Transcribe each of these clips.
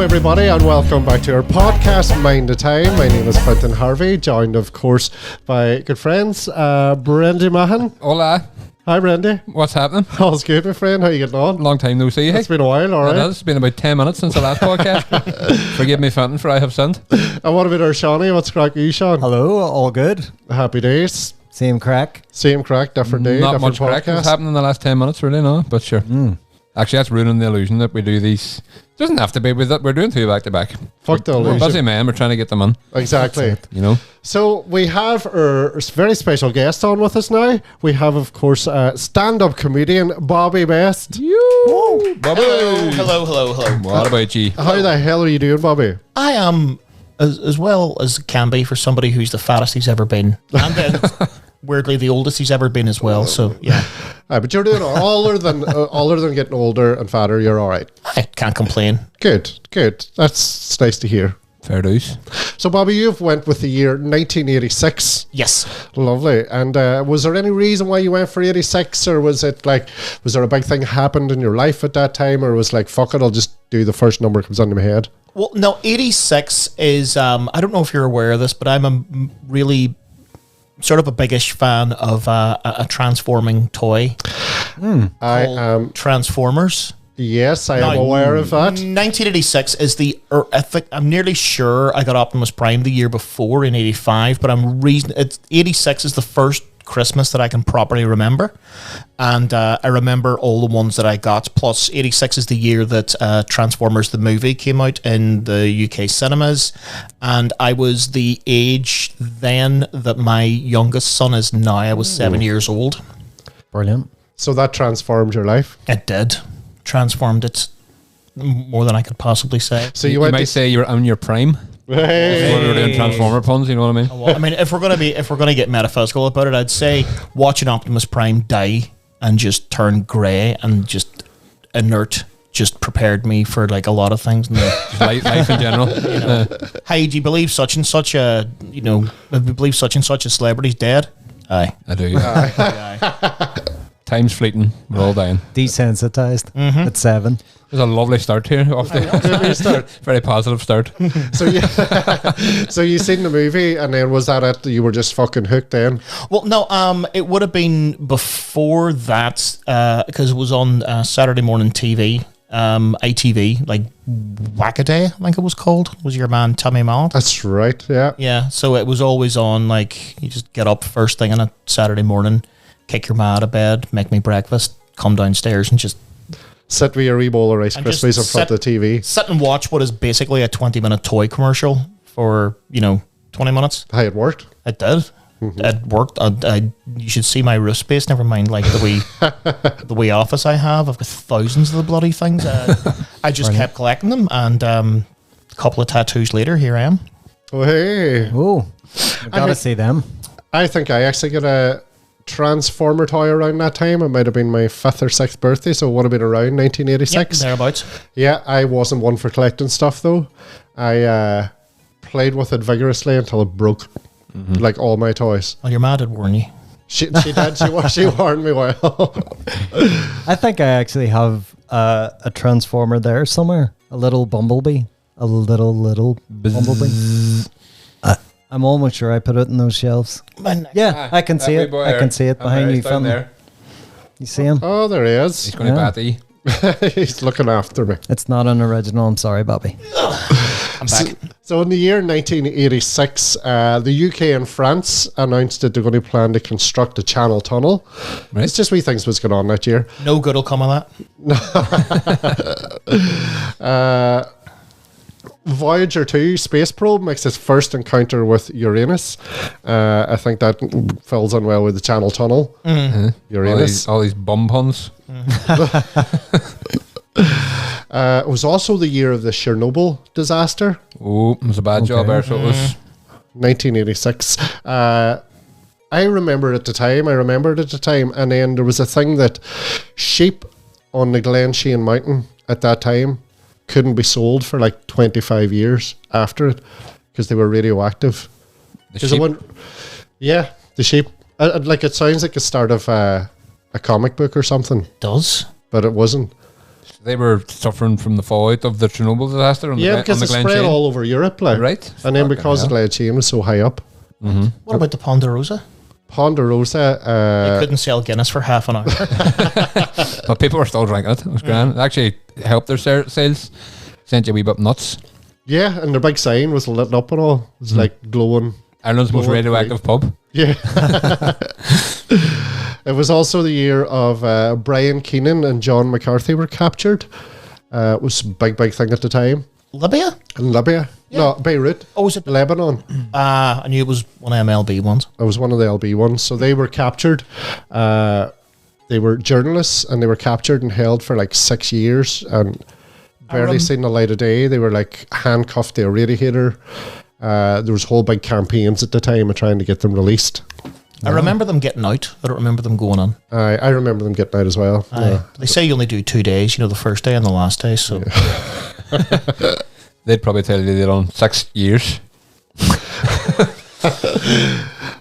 everybody, and welcome back to our podcast, Mind the Time. My name is Quentin Harvey, joined, of course, by good friends, Brendy Mahan. Hola. Hi, Brendy. What's happening? All's good, my friend. How you getting on? Long time no see. Hey? It's been a while, all right. It's been about 10 minutes since the last podcast. Forgive me, Fenton, for I have sinned. And what about our Shawnee? What's crack with you, Sean? Hello, all good. Happy days. Same crack. Same crack, different day, Not different much crack has happened in the last 10 minutes, really, no. But sure. Actually, that's ruining the illusion that we do these. Doesn't have to be with it. We're doing two back to back. Fuck the We're illusion. busy, man. We're trying to get them in. Exactly. You know. So we have our very special guest on with us now. We have, of course, stand-up comedian Bobby Best. Bobby. Hello. What about you? How the hell are you doing, Bobby? I am as well as can be for somebody who's the fattest he's ever been. And then, weirdly, the oldest he's ever been as well. So, yeah. But you're doing other than getting older and fatter, you're all right. I can't complain. Good. That's nice to hear. Fair dues. So, Bobby, you've went with the year 1986. Yes. Lovely. And was there any reason why you went for 86, or was it like, was there a big thing happened in your life at that time, or was like, fuck it, I'll just do the first number that comes into my head? Well, no, 86 is, I don't know if you're aware of this, but I'm a really sort of a biggish fan of a transforming toy. I am. Transformers. Yes, I am aware of that. 1986 is I'm nearly sure I got Optimus Prime the year before in 85, but 86 is the first Christmas that I can properly remember. And I remember all the ones that I got. Plus, 86 is the year that Transformers the movie came out in the UK cinemas. And I was the age then that my youngest son is now. I was 7 years old. Brilliant. So that transformed your life? It did. Transformed it more than I could possibly say. So You might say you're on your prime. Hey. When we were doing Transformer puns, you know what I mean? Well, I mean, if we're gonna get metaphysical about it, I'd say watching Optimus Prime die and just turn grey and just inert just prepared me for like a lot of things. Just life in general. You know, hey, do you believe such and such a celebrity's dead? Aye. I do. Aye. Time's fleeting. We're all dying. Desensitized at 7. There's a lovely start here. Off the very positive start. So you seen the movie, and then was that it? You were just fucking hooked then? Well, no, it would have been before that because it was on Saturday morning TV, ITV, like Wackaday, I think it was called. Was your man Tommy Mallett? That's right, yeah. Yeah, so it was always on, like, you just get up first thing on a Saturday morning, kick your ma out of bed, make me breakfast, come downstairs and just Sit with your wee bowl of Rice and Krispies in just front of the TV. sit and watch what is basically a 20-minute toy commercial for, 20 minutes. How it worked? It did. It worked. You should see my roof space. Never mind, like the wee office I have. I've got thousands of the bloody things. I just kept collecting them, and a couple of tattoos later, here I am. Oh, hey. Oh, I've got to see them. I think I actually got a Transformer toy around that time. It might have been my 5th or 6th birthday, so it would have been around 1986. Yep, thereabouts. Yeah, I wasn't one for collecting stuff, though. I played with it vigorously until it broke, like all my toys. Well, your ma did warn you. She did. She warned me well. I think I actually have a Transformer there somewhere. A little Bumblebee. A little Bumblebee. I'm almost sure I put it in those shelves. Yeah, I can see it. I can see it behind you. From there. You see him? Oh, there he is. He's going to batty. He's looking after me. It's not an original. I'm sorry, Bobby. I'm back. So in the year 1986, the UK and France announced that they're going to plan to construct a channel tunnel. Right. It's just wee things was going on that year. No good will come of that. Voyager 2 space probe makes its first encounter with Uranus. I think that fills in well with the channel tunnel. Uranus. All these bum puns. It was also the year of the Chernobyl disaster. Oh, it was a bad job there, so it was. 1986. I remember at the time, and then there was a thing that sheep on the Glen Shane Mountain at that time couldn't be sold for like 25 years after it because they were radioactive. The sheep. Yeah, the sheep. Like it sounds like the start of a comic book or something, Does. but it wasn't. They were suffering from the fallout of the Chernobyl disaster on Yeah, the, because on it the Glen spread Chain. all over Europe, like. Right. And then Fucking because the hell. Glen Chain was so high up, What about the Ponderosa? Ponderosa, They couldn't sell Guinness for half an hour. But people were still drinking it. It was grand. It actually helped their sales. Sent you a wee bit nuts. yeah, and their big sign was lit up and all. It was like glowing. Ireland's most Glowing radioactive pub. Yeah. It was also the year of Brian Keenan and John McCarthy were captured. It was a big thing at the time. Libya? In Libya. No, Beirut. Oh, was it? Lebanon. I knew it was one of MLB ones. It was one of the LB ones. So they were captured. They were journalists and they were captured and held for like 6 years and barely seen the light of day. They were like handcuffed to a radiator. There was whole big campaigns at the time of trying to get them released. I remember them getting out. I don't remember them going on. I remember them getting out as well. Yeah. They say you only do 2 days, the first day and the last day. So They'd probably tell you they done 6 years.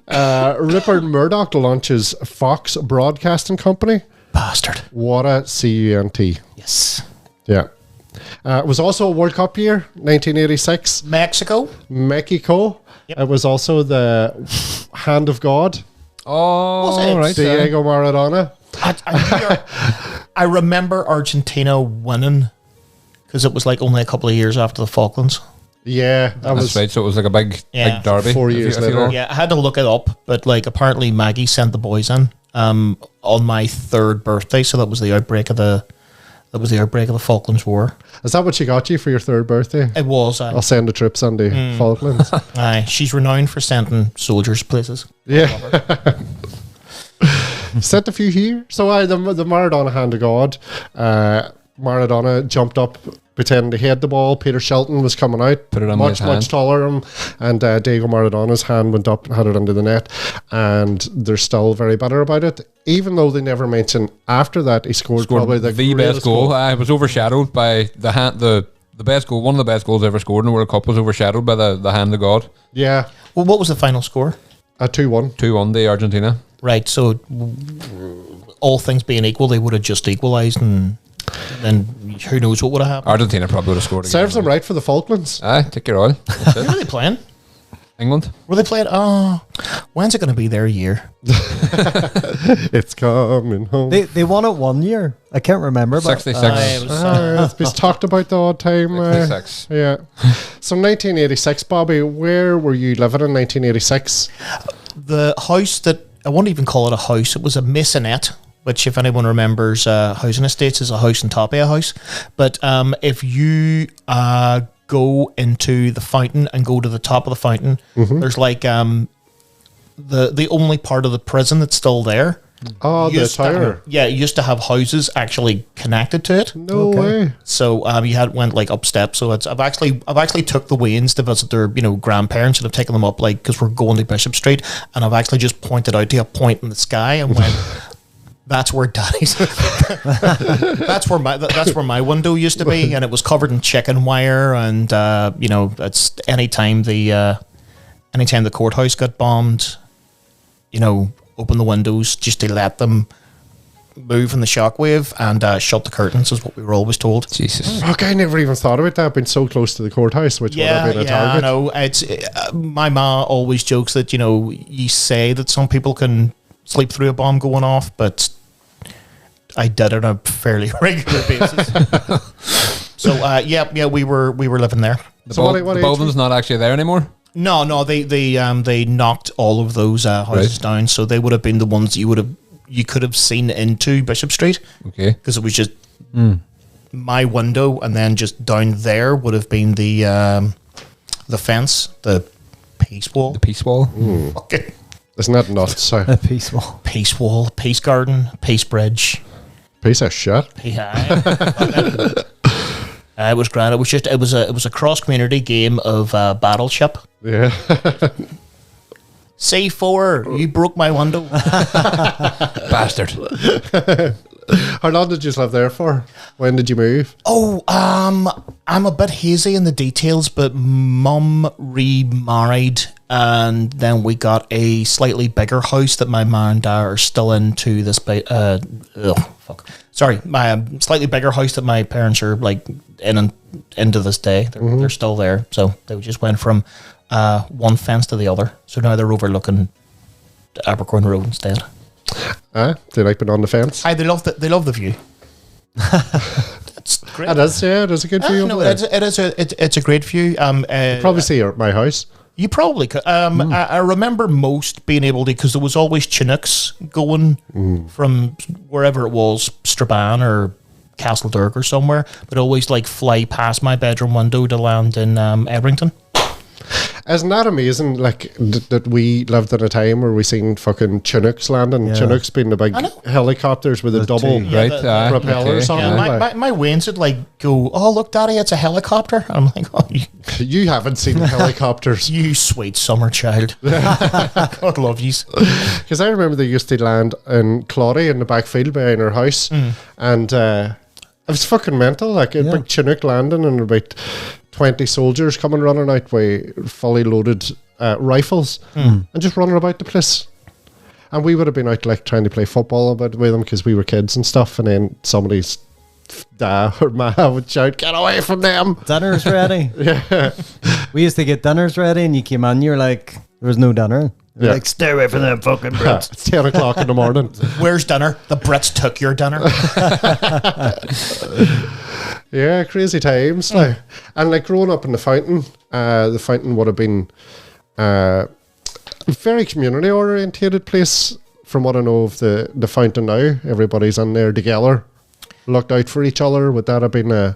Rupert Murdoch launches Fox Broadcasting Company. bastard. What a CUNT. Yes. Yeah. It was also a World Cup year, 1986. Mexico. Mexico. Yep. It was also the Hand of God. Oh, Was it? right. Diego Maradona. I remember Argentina winning because it was like only a couple of years after the Falklands. Yeah, that That's was right. So it was like a big derby. 4 if you- years if you later. will. Yeah, I had to look it up, but like apparently Maggie sent the boys in on my 3rd birthday, so that was the outbreak of the Falklands War. Is that what she got you for your 3rd birthday? It was. I'll send the trips on the Falklands. Aye, she's renowned for sending soldiers places. Yeah. Sent a few here. So the Maradona Hand of God. Maradona jumped up, pretending to head the ball. Peter Shilton was coming out, Put it on much his hand. taller than him, and Diego Maradona's hand went up and had it under the net. And they're still very bitter about it, even though they never mention after that he scored probably the best greatest goal. It was overshadowed by the best goal. One of the best goals ever scored in the World Cup was overshadowed by the Hand of God. Yeah, Well, what was the final score? a 2-1. 2-1 the Argentina. Right, so all things being equal, they would have just equalised, and then who knows what would have happened. Argentina probably would have scored again. Serves them right for the Falklands. Aye, take your oil. Who were they playing? England. Were they playing? Oh, when's it going to be their year? It's coming home. They won it 1 year. I can't remember. But, 66. It was, It's been talked about the odd time. 66. Yeah. So 1986, Bobby, where were you living in 1986? the house that, I won't even call it a house, it was a maisonette, which if anyone remembers, housing estates is a house on top of a house. But if you go into the fountain and go to the top of the fountain, there's like the only part of the prison that's still there. Oh, the Used to have- tower. yeah, it used to have houses actually connected to it. No Okay. way. So you went like up steps. So I've actually took the Waynes to visit their grandparents, and I've taken them up like because we're going to Bishop Street, and I've actually just pointed out to a point in the sky and went, "That's where Daddy's. that's where my window used to be, and it was covered in chicken wire, and it's anytime the courthouse got bombed, open the windows just to let them move in the shockwave and shut the curtains is what we were always told. Jesus. Fuck, I never even thought about that being so close to the courthouse, which would have been a I target. know. It's my ma always jokes that you say that some people can sleep through a bomb going off, but I did it on a fairly regular basis. So we were living there. The, So what the age building's not actually there anymore. No, they knocked all of those houses Right. down, so they would have been the ones you could have seen into Bishop Street, Okay. because it was just my window, and then just down there would have been the fence, the peace wall, The Peace Wall. Okay. Isn't that nuts? So, a peaceful. peace wall, peace garden, peace bridge. piece of shit. Yeah. It was grand. It was a cross community game of Battleship. Yeah. C4, you broke my window. Bastard. How long did you live there for? When did you move? Oh, I'm a bit hazy in the details, but Mum remarried And then we got a slightly bigger house that my mum and dad are still into this. Sorry, my slightly bigger house that my parents are like in and into this day. They're still there. So they just went from one fence to the other. So now they're overlooking Abercorn Road instead. They like being on the fence. They love the view. It's great. It is, yeah, it is a good view. No, over there. it's a great view. Probably see her at my house. You probably could. I remember most being able to, because there was always chinooks going from wherever it was, Strabane or Castledurg or somewhere, but always like fly past my bedroom window to land in Ebrington. Isn't that amazing? Like that we lived in a time where we seen fucking Chinooks landing. Yeah. Chinooks being the big helicopters with a double two. propellers on them. My Waynes would like go, "Oh look, Daddy, it's a helicopter." And I'm like, "Oh, You haven't seen helicopters. you sweet summer child." God love yous. Because I remember they used to land in Claudy in the back field behind our house, and it was fucking mental. Like a big Chinook landing and about 20 soldiers coming running out with fully loaded rifles and just running about the place. And we would have been out like trying to play football with them because we were kids and stuff. And then somebody's dad or ma would shout, "Get away from them! Dinner's ready." Yeah. We used to get dinners ready, and you came in, you're like, there was no dinner. You're Yeah. like, stay away from them fucking Brits. It's 10 o'clock in the morning. Where's dinner? The Brits took your dinner. Yeah, crazy times. Like. And like growing up in the fountain would have been a very community orientated place from what I know of the fountain now. Everybody's in there together, looked out for each other. Would that have been a...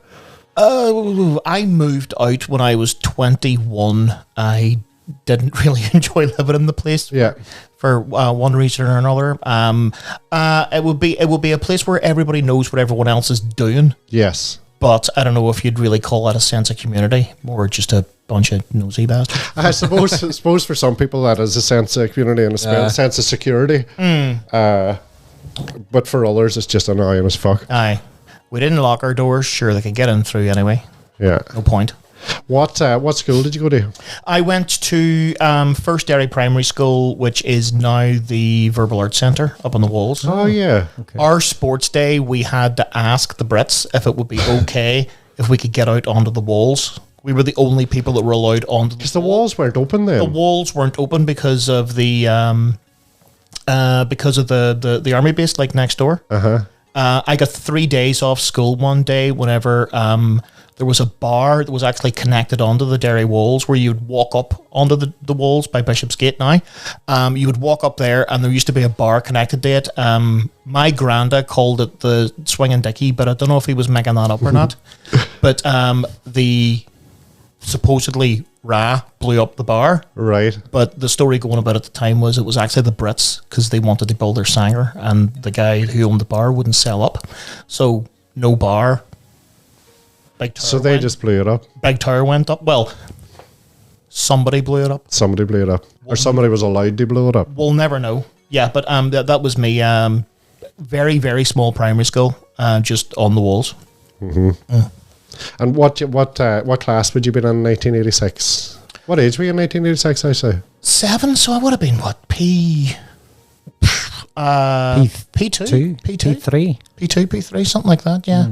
I moved out when I was 21. I didn't really enjoy living in the place. Yeah. For one reason or another. It would be a place where everybody knows what everyone else is doing. Yes. But I don't know if you'd really call that a sense of community, or just a bunch of nosy bastards. I suppose for some people that is a sense of community and a sense of security. But for others, it's just annoying as fuck. Aye. We didn't lock our doors. Sure, they could get in through anyway. Yeah. No point. What school did you go to? I went to First Derry Primary School, which is now the Verbal Arts Centre up on the walls. Oh, yeah. Okay. Our sports day, we had to ask the Brits if it would be okay if we could get out onto the walls. We were the only people that were allowed onto the Because the walls weren't open then. The walls weren't open because of the army base like next door. I got 3 days off school one day whenever there was a bar that was actually connected onto the Derry walls where you'd walk up onto the walls by Bishopsgate now. You would walk up there and there used to be a bar connected to it. My granda called it the Swinging Dickie, but I don't know if he was making that up or not. But the supposedly Ra blew up the bar. Right. But the story going about at the time was it was actually the Brits because they wanted to build their Sanger and the guy who owned the bar wouldn't sell up. So no bar. Big tower So they just blew it up. Big tower went up. Well, somebody blew it up. Somebody blew it up. Or somebody was allowed to blow it up. We'll never know. Yeah, but that was me. Very, very small primary school, just on the walls. And what class would you been in 1986? What age were you in 1986, I say? 7, so I would have been, what, P2? P2? P3? P2, P3, something like that, yeah.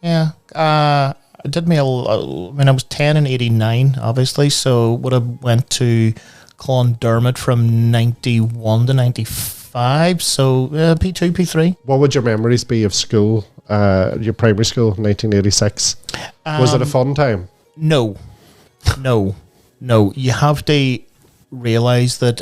Yeah. I did I was 10 in 89, obviously, so would have went to Clondermott from 91 to 95, so P2, P3. What would your memories be of school, your primary school, 1986? Was it a fun time? No. You have to realise that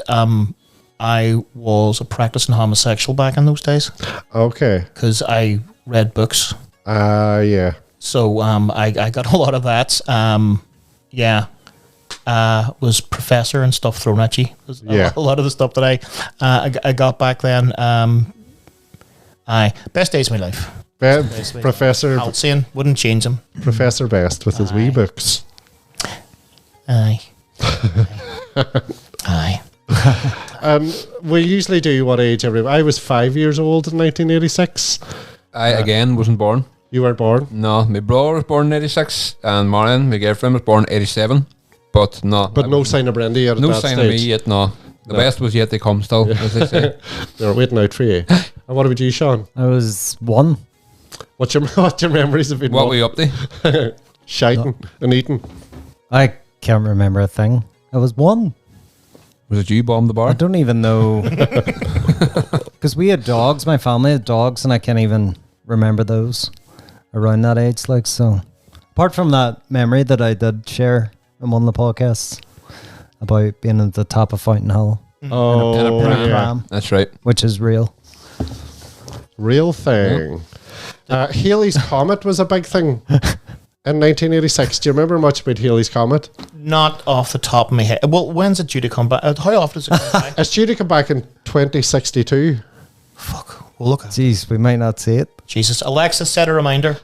I was a practicing homosexual back in those days. Okay. Because I read books. Yeah. So I got a lot of that. Was professor and stuff thrown at you. Yeah. A lot of the stuff that I got back then. Best days of my life. Professor Halcyon, wouldn't change them. Professor Best with his wee books. Aye. Aye. We usually do what age I was 5 years old in 1986. I, again, wasn't born. You weren't born? No, my brother was born in 86, and Marion, my girlfriend, was born in 87. but no. But no sign of Brandy yet at No that sign stage. of me yet, no. The No. best was yet to come still, as they say. They're waiting out for you. And what about you, Sean? I was 1. What's your memories of being What were you up to? shiting and eating? I can't remember a thing. I was 1. Was it you bombed the I bar? don't even know. Because we had dogs. My family had dogs, and I can't even remember those around that age. Like, so, apart from that memory that I did share in one of the podcasts about being at the top of Fountain Hill, Oh, in a yeah. pram, That's right. which is real. Real thing. Halley's Comet was a big thing in 1986. Do you remember much about Halley's Comet? Not off the top of my head. Well, when's it due to come back? How often does it come back? It's due to come back in 2062. Fuck. Well, look at Jeez, we might not see it. Jesus. Alexa, set a reminder.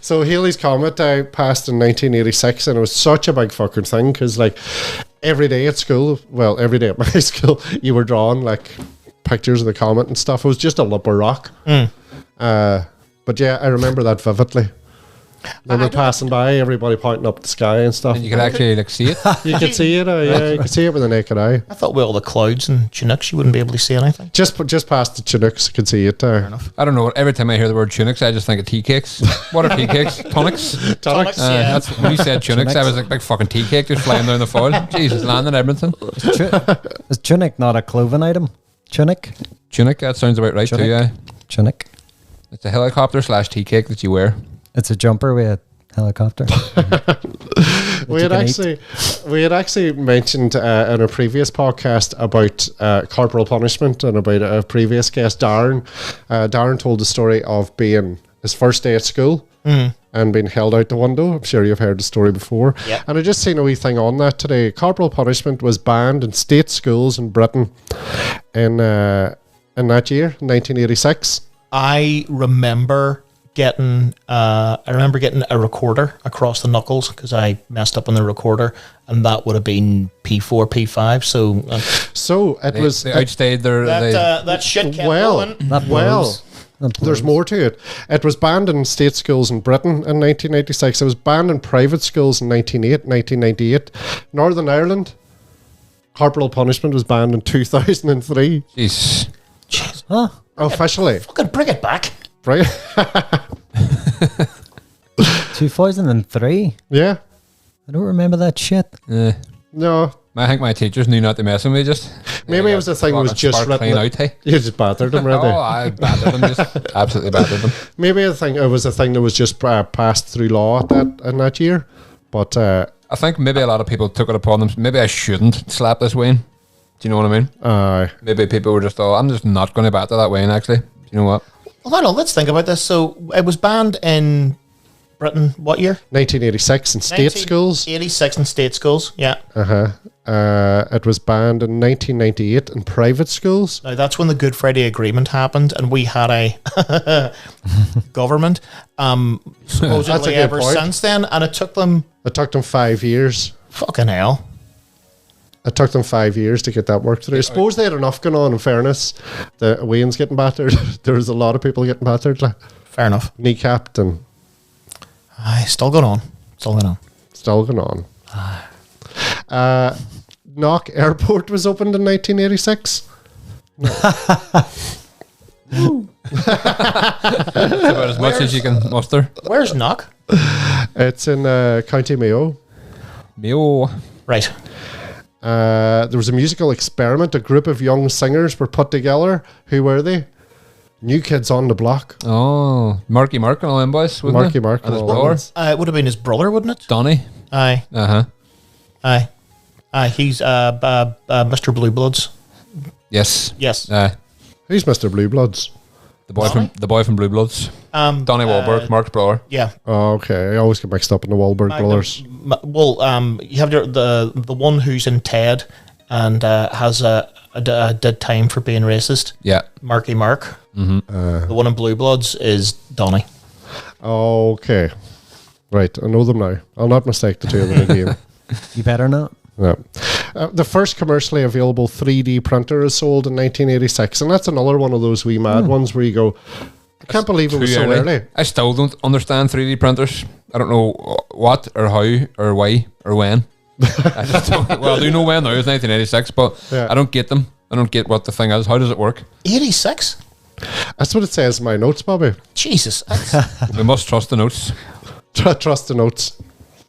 So Halley's Comet passed in 1986, and it was such a big fucking thing because, like, every day at school, well, every day at my school, you were drawing like pictures of the comet and stuff. It was just a lump of rock. But yeah, I remember that vividly. They were passing by, everybody pointing up the sky and stuff. And you could actually like see it. You could see it, yeah, you could see it with the naked eye. I thought with all the clouds and Chinooks, you wouldn't be able to see anything. Just past the Chinooks, you could see it. Fair enough. I don't know. Every time I hear the word tunics, I just think of tea cakes. What are tea cakes? Tonics? Tonics, yeah. That's when you said tunics. I was like, big fucking tea cake just flying down the foil. Jesus, landing Edmonton. Is tunic not a clothing item? Tunic? Tunic, that sounds about right too, Tunic. yeah. Tunic. It's a helicopter / tea cake that you wear. It's a jumper with a helicopter. We had actually mentioned in a previous podcast about corporal punishment and about a previous guest, Darren. Darren told the story of being his first day at school and being held out the window. I'm sure you've heard the story before. Yep. And I just seen a wee thing on that today. Corporal punishment was banned in state schools in Britain in that year, 1986. I remember getting a recorder across the knuckles because I messed up on the recorder, and that would have been P4, P5. So It was They outstayed their. that shit kept going. That well. blows. That There's blows. more to it. It was banned in state schools in Britain in 1986. It was banned in private schools in 1998. Northern Ireland, corporal punishment was banned in 2003. Jeez. Jeez. Huh? Officially, Fucking bring it back. right? 2003? Yeah. I don't remember that shit. No. I think my teachers knew not to mess with me. Just Maybe it was the thing was just spark written. clean out. Hey. You just battered them, Oh, really. I battered them. Just absolutely battered them. Maybe it was a thing that was just passed through law in that year. But I think maybe a lot of people took it upon them. Maybe I shouldn't slap this Wayne. Do you know what I mean? Maybe people were just, I'm just not going to batter that Wayne, actually. Do you know what? Well, hold on, let's think about this. So it was banned in Britain, what year? 1986 in state schools. 86 in state schools, yeah. It was banned in 1998 in private schools. Now, that's when the Good Friday Agreement happened, and we had a government, That's a supposedly good ever point. since then, and it took them, It took them 5 years. fucking hell. It took them 5 years to get that work through. I suppose they had enough going on, in fairness. The Wayne's getting battered. There was a lot of people getting battered, like Fair enough. kneecapped and Aye, still going on. still going on. Knock Airport was opened in 1986. It's about as much as you can muster. Where's Knock? It's in County Mayo. Mayo. Right. There was a musical experiment. A group of young singers were put together. Who were they? New Kids on the Block. Oh, Marky Mark and all them boys, wasn't Marky it? Mark and his and all brother. them. It would have been his brother, wouldn't it? Donny. Aye. Uh-huh. Aye. He's Mr. Blue Bloods. Yes. Yes. Who's Mr. Blue Bloods? The boy from Blue Bloods. Donny Wahlberg, Mark's brother. Yeah. Oh, okay. I always get mixed up in the Wahlberg brothers. You have the one who's in Ted and has did time for being racist. Yeah. Marky Mark. The one in Blue Bloods is Donny. Okay. Right, I know them now. I'll not mistake the two of them again. You better not. Yeah. The first commercially available 3D printer is sold in 1986, and that's another one of those wee mad ones where you go, I can't believe it was Too so early. I still don't understand 3D printers. I don't know what or how or why or when. I just don't, well, I do know when now. It's 1986, but I don't get them. I don't get what the thing is. How does it work? 86? That's what it says in my notes, Bobby. Jesus. We must trust the notes. Trust the notes.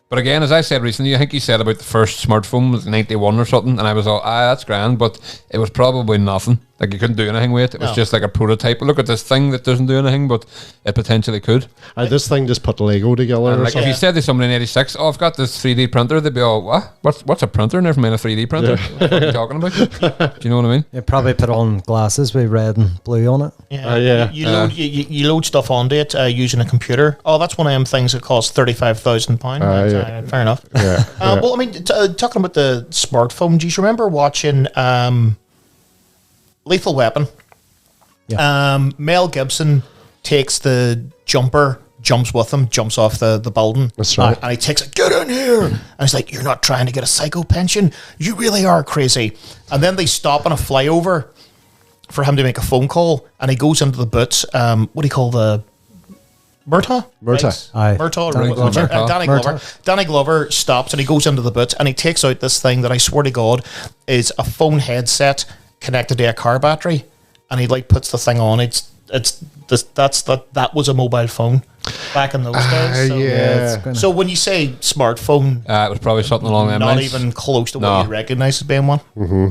But again, as I said recently, I think you said about the first smartphone was 91 or something, and I was all, that's grand, but it was probably nothing. Like, you couldn't do anything with it. It was just like a prototype. Look at this thing that doesn't do anything, but it potentially could. This thing just put Lego together. And like, if you said to somebody in 86, oh, I've got this 3D printer, they'd be all, what? What's a printer? Never mind a 3D printer. What are you talking about? Do you know what I mean? You probably put on glasses with red and blue on it. Yeah. You load stuff onto it using a computer. Oh, that's one of them things that costs £35,000. Fair enough. Well, I mean, talking about the smartphone, do you remember watching Lethal Weapon? Yeah. Mel Gibson takes the jumper, jumps with him, jumps off the building. That's right. And he takes it, get in here. And he's like, you're not trying to get a psycho pension. You really are crazy. And then they stop on a flyover for him to make a phone call. And he goes into the boots. What do you call the... Murtaugh? Aye. Murtaugh. Danny Glover. Danny Glover stops and he goes into the boots and he takes out this thing that I swear to God is a phone headset connected to a car battery, and he like puts the thing on. That was a mobile phone back in those days. So, so when you say smartphone, it was probably something along them not lines. even close to what you recognise as being one. Mm-hmm.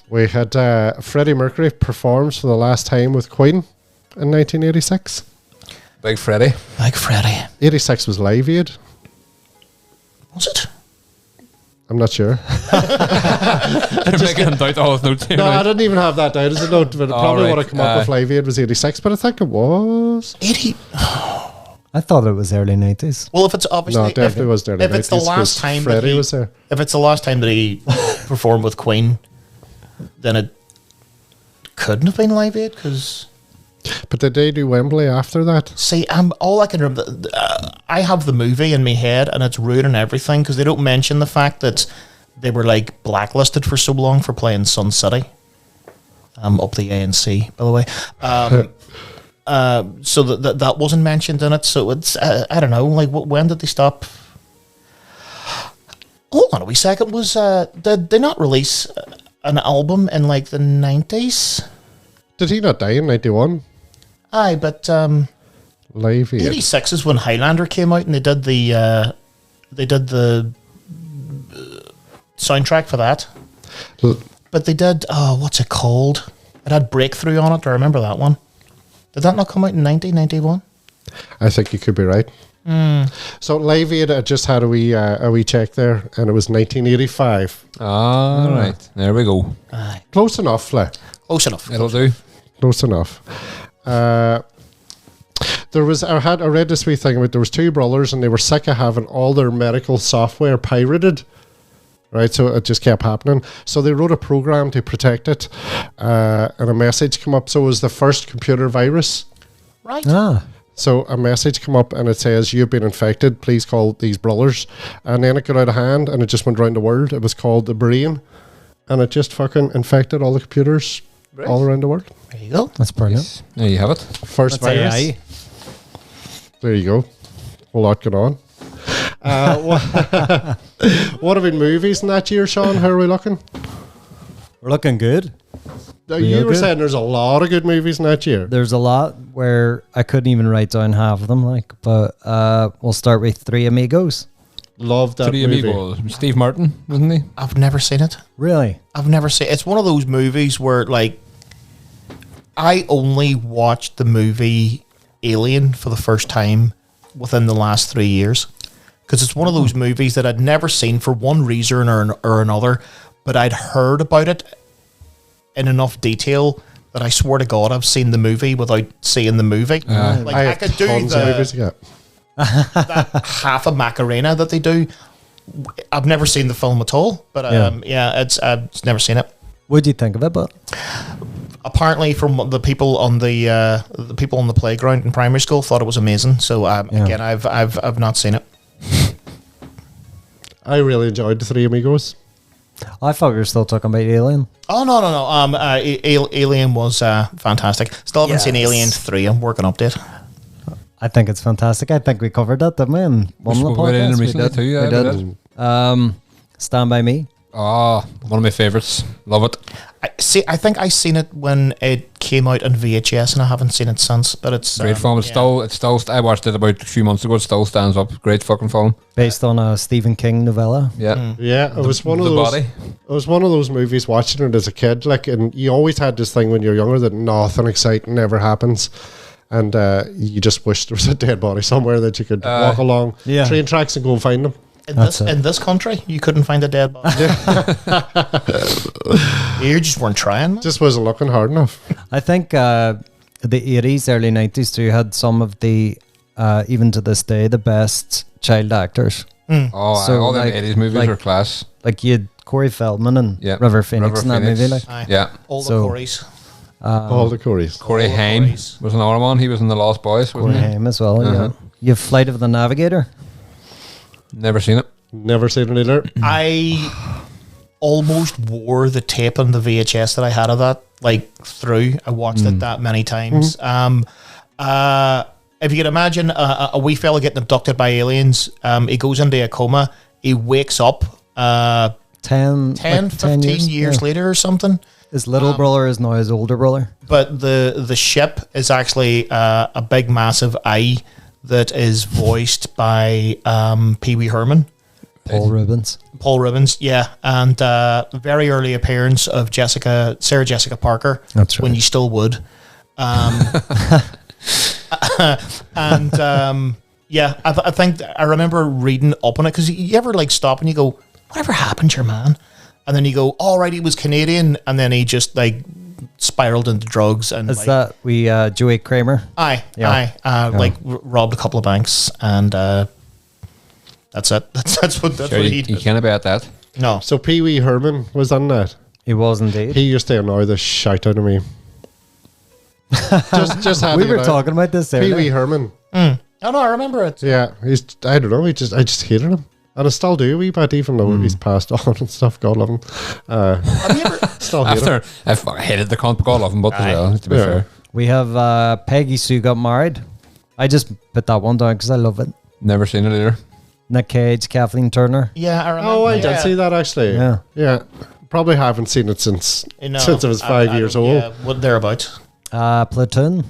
We had Freddie Mercury performs for the last time with Queen in 1986. Big Freddie. 86 was Live Aid. Was it? I'm not sure. You're making him doubt all his notes here. No, I didn't even have that down as a note, but it probably would have come up with Live Aid was 86, but I think it was 80. I thought it was early 90s. Well, if it's obviously... No, it definitely was early 90s. If it's the last time Freddie was there. If it's the last time that he performed with Queen, then it couldn't have been Live Aid, because... But did they do Wembley after that? See, all I can remember... I have the movie in my head, and it's ruining everything, because they don't mention the fact that they were, like, blacklisted for so long for playing Sun City. Up the ANC, by the way. So that wasn't mentioned in it. So it's I don't know. Like, when did they stop? Hold on a wee second. Did they not release an album in like the 90s? Did he not die in 91? Aye, but Live Aid. 86 is when Highlander came out, and they did the soundtrack for that. But they did, what's it called? It had Breakthrough on it. I remember that one. Did that not come out in 1991? I think you could be right. So Live Aid, I just had a wee check there, and it was 1985. All right. There we go. Aye. Close enough, Fle. Close enough. It'll do. Close enough. I read this wee thing about there was two brothers, and they were sick of having all their medical software pirated. Right, so it just kept happening. So they wrote a program to protect it, and a message came up. So it was the first computer virus. Right. So a message came up, and it says, "You've been infected. Please call these brothers." And then it got out of hand, and it just went around the world. It was called the Brain, and it just fucking infected all the computers all around the world. There you go. That's brilliant. There you have it. First virus. AI. There you go. A lot going on. What about movies in that year, Sean? How are we looking? We're looking good. You were saying there's a lot of good movies in that year. There's a lot where I couldn't even write down half of them, but we'll start with Three Amigos. Love that Three movie. Amigos. Steve Martin, wasn't he? I've never seen it. Really? I've never seen it. It's one of those movies where, like, I only watched the movie Alien for the first time within the last 3 years. Because it's one of those movies that I'd never seen for one reason or another, but I'd heard about it in enough detail that I swear to God I've seen the movie without seeing the movie. Like, I could do that half a Macarena that they do. I've never seen the film at all, but I've never seen it. What do you think of it? But apparently, from the people on the playground in primary school, thought it was amazing. So again, I've not seen it. I really enjoyed the Three Amigos. I thought we were still talking about Alien. Oh, no. Alien was fantastic. Still haven't seen Alien 3. I'm working update. I think it's fantastic. I think we covered that, didn't we? In one of the spoke about it in podcasts? We recently did. too, yeah, We we did. did. Stand By Me. Oh, one of my favourites. Love it. I think I seen it when it came out on VHS, and I haven't seen it since. But it's Great film. It's still. I watched it about a few months ago. It still stands up. Great fucking film. Based on a Stephen King novella. Yeah. Yeah, it was one of The those. Body. It was one of those movies. Watching it as a kid, like, and you always had this thing when you're younger that nothing exciting ever happens, and you just wish there was a dead body somewhere that you could walk along yeah. train tracks and go and find them. In this country, you couldn't find a dead body. You just weren't trying, man. Just wasn't looking hard enough. I think the 80s, early 90s too had some of the, even to this day, the best child actors. Oh, So, all like- the 80s movies like- are class. Like you had Corey Feldman and Yeah. River Phoenix River in that Phoenix. movie. Like, Aye. Yeah. All the So- Corys. All the Corys. Corey All the Haim Corys. was another one. He was in The Lost Boys, wasn't Corey he? Haim as well. Uh-huh. Yeah. You have Flight of the Navigator. Never seen it. Never seen it either. I almost wore the tape on the VHS that I had of that, like, through. I watched it that many times. If you can imagine a wee fella getting abducted by aliens, he goes into a coma, he wakes up 10, 10, like 15 years yeah. later or something. His little brother is now his older brother. But the ship is actually a big, massive eye that is voiced by Pee Wee Herman. Paul Rubens. Paul Rubens, yeah, and very early appearance of Sarah Jessica Parker. That's right. When you still would, and yeah, I think I remember reading up on it because you ever like stop and you go, whatever happened to your man, and then you go, all right, he was Canadian, and then he just like spiraled into drugs and Is like, that we Joey Kramer? aye, Yeah. like robbed a couple of banks and. That's it. That's what Sure, he you did. can't about that. No. So Pee Wee Herman was on that. He was indeed. He used to annoy the shite out of me. just had We to were get out. talking about this Pee earlier. Wee Herman. Oh no, I remember it. Yeah, I don't know. I just hated him, and I still do a wee bit, even though he's passed on and stuff. God love him. Have you ever? Still hate him. After I fucking hated the cunt, but God love him, but as Aye. well, to be Yeah. fair. We have Peggy Sue Got Married. I just put that one down because I love it. Never seen it either. Nick Cage, Kathleen Turner. Yeah, I remember. Oh, I yeah. did see that actually. Yeah. Yeah. Probably haven't seen it since No, since I was 5 years old. Yeah, what thereabouts? Platoon.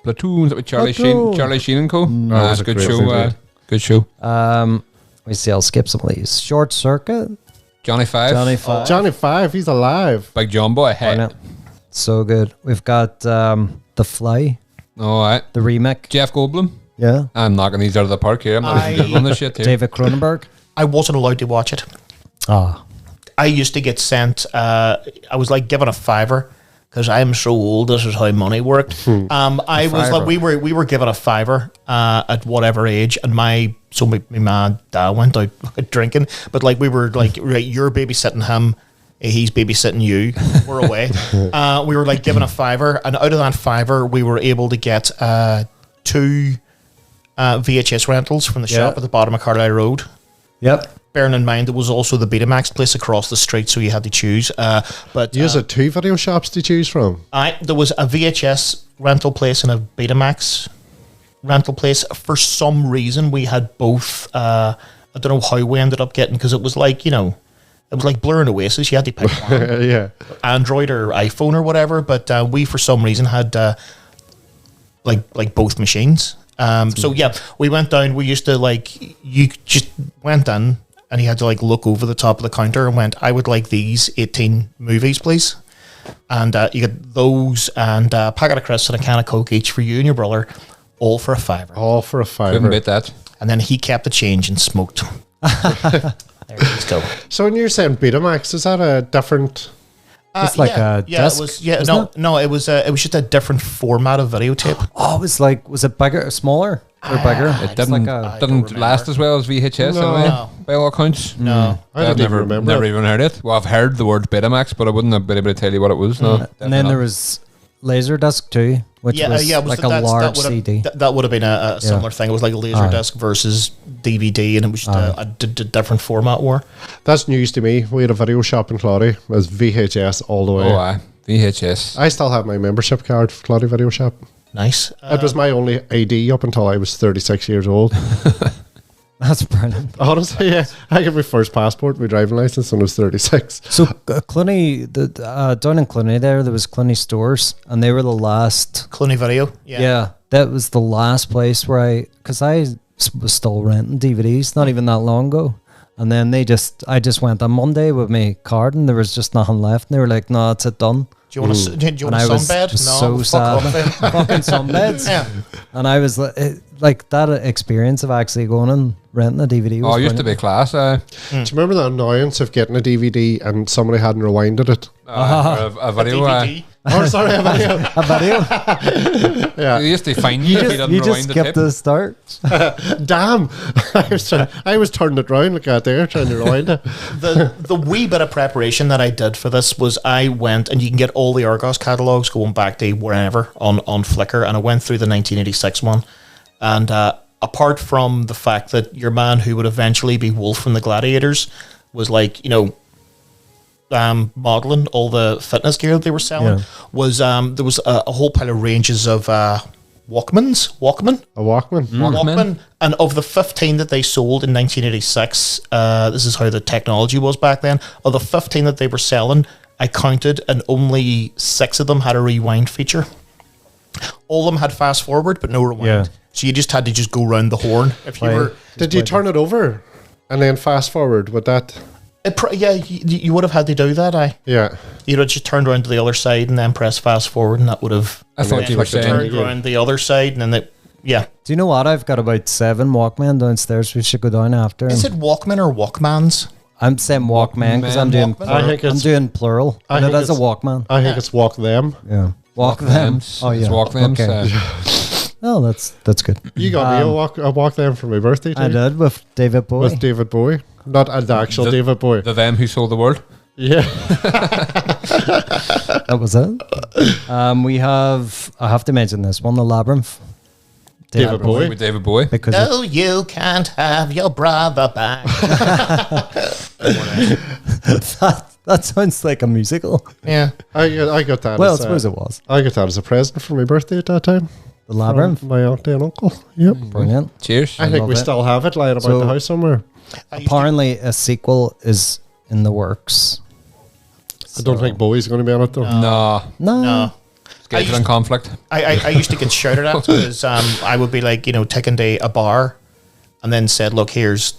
Platoon with Charlie Platoon. Sheen, Charlie Sheen and Co. That was It's a a good great show. thing, Good show. We see. I'll skip some of these. Short Circuit. Johnny Five. Johnny Five. Johnny Five, he's alive. Big John Boy. Hey. Brilliant. So good. We've got The Fly, All right. the remake. Jeff Goldblum. Yeah. I'm knocking these out of the park here. I'm not even doing this shit here. David Cronenberg. I wasn't allowed to watch it. Ah. I used to get sent. I was like given a $5 because I'm so old. This is how money worked. I was like, we were given a $5 at whatever age, and my mom and dad went out drinking. But like we were like, right, you're babysitting him. He's babysitting you. We're away. We were like given a $5, and out of that $5, we were able to get 2 VHS rentals from the shop at the bottom of Carlisle Road. Yep. Bearing in mind, there was also the Betamax place across the street, so you had to choose. But You had 2 video shops to choose from. there was a VHS rental place and a Betamax rental place. For some reason, we had both. I don't know how we ended up getting, because it was like, it was like Blur and Oasis. You had to pick one, Yeah. Android or iPhone or whatever. But we, for some reason, had like both machines. So yeah, we went down. We used to you just went in and you had to look over the top of the counter and went, I would like these 18 movies, please. And you get those and a packet of crisps and a can of Coke each for you and your brother, all for a $5. All for a Couldn't $5. beat that. And then he kept the change and smoked. There you go. So when you're saying Betamax, is that a different? It's like a disc, It was, wasn't it? no, it was just a different format of videotape. Oh, it was like, was it bigger, smaller, or bigger? It It's didn't like a- didn't remember. last as well as VHS No. anyway, No. by all accounts. No. I didn't even remember Never it. even heard it. Well, I've heard the word Betamax, but I wouldn't have been able to tell you what it was. No, and then there was Laserdisc too, which was it was like a large that would've- CD. That would have been a similar thing. It was like a Laserdisc versus DVD, and it was just a different format war. That's news to me. We had a video shop in Claudy. It was VHS all the way. Oh, aye. VHS. I still have my membership card for Claudy Video Shop. Nice. It was my only ID up until I was 36 years old. That's brilliant. Honestly, yeah. I got my first passport, my driving license, when I was 36. So Cluny, down in Cluny there was Cluny stores, and they were the last. Clooney Video. Yeah, that was the last place where because I was still renting DVDs not even that long ago. And then I just went on Monday with my card, and there was just nothing left. And they were like, "No, it's done." Do you want a sunbed? So sad. Fucking sunbeds. Yeah. And I was like that experience of actually going and renting a DVD. Oh, it used to be class. Do you remember the annoyance of getting a DVD and somebody hadn't rewinded it? A video. DVD. Oh, sorry, a video. a video. Yeah. You used to find you didn't You rewind just the skipped tape. the start. Damn. I was turning it round, look out there, trying to rewind it. The wee bit of preparation that I did for this was I went, and you can get all the Argos catalogs going back to wherever on Flickr, and I went through the 1986 one. And apart from the fact that your man who would eventually be Wolf from the Gladiators was like, modeling all the fitness gear that they were selling, was there was a whole pile of ranges of Walkman, A Walkman. and of the 15 that they sold in 1986, this is how the technology was back then. Of the 15 that they were selling, I counted, and only 6 of them had a rewind feature. All of them had fast forward, but no rewind. Yeah. So you just had to just go round the horn if you were. Did you turn it over and then fast forward with that? You would have had to do that. Yeah. You'd have just turned around to the other side and then press fast forward, and that would have. I thought you were saying. Turned around the other side, and then they. Yeah. Do you know what? I've got about 7 Walkman downstairs. We should go down after. Is it Walkman or Walkmans? I'm saying Walkman because I'm doing. Walkman. I think I'm it's- doing plural. I And it think is a it's- Walkman. I think it's Walk Them. Yeah. Walk them. Oh yeah. It's walk them. Okay. Oh, that's good. You got me a walk Them for my birthday too. I did with David Bowie. With David Bowie. Not the actual The- David Bowie. The them who sold the world. Yeah. That was it. I have to mention this one, The Labyrinth. David Bowie. With David Bowie. Because No, you can't have your brother back. that sounds like a musical. Yeah. I got that. Well, I as, suppose it was. I got that as a present for my birthday at that time. The Labyrinth. From my auntie and uncle. Yep. Brilliant. Cheers. I think love we it. still have it lying about So- the house somewhere. Apparently, a sequel is in the works. I don't think Bowie's going to be on it though. No. No. Scheduling conflict. I used to get shouted at because I would be like, taking to a bar and then said, look, here's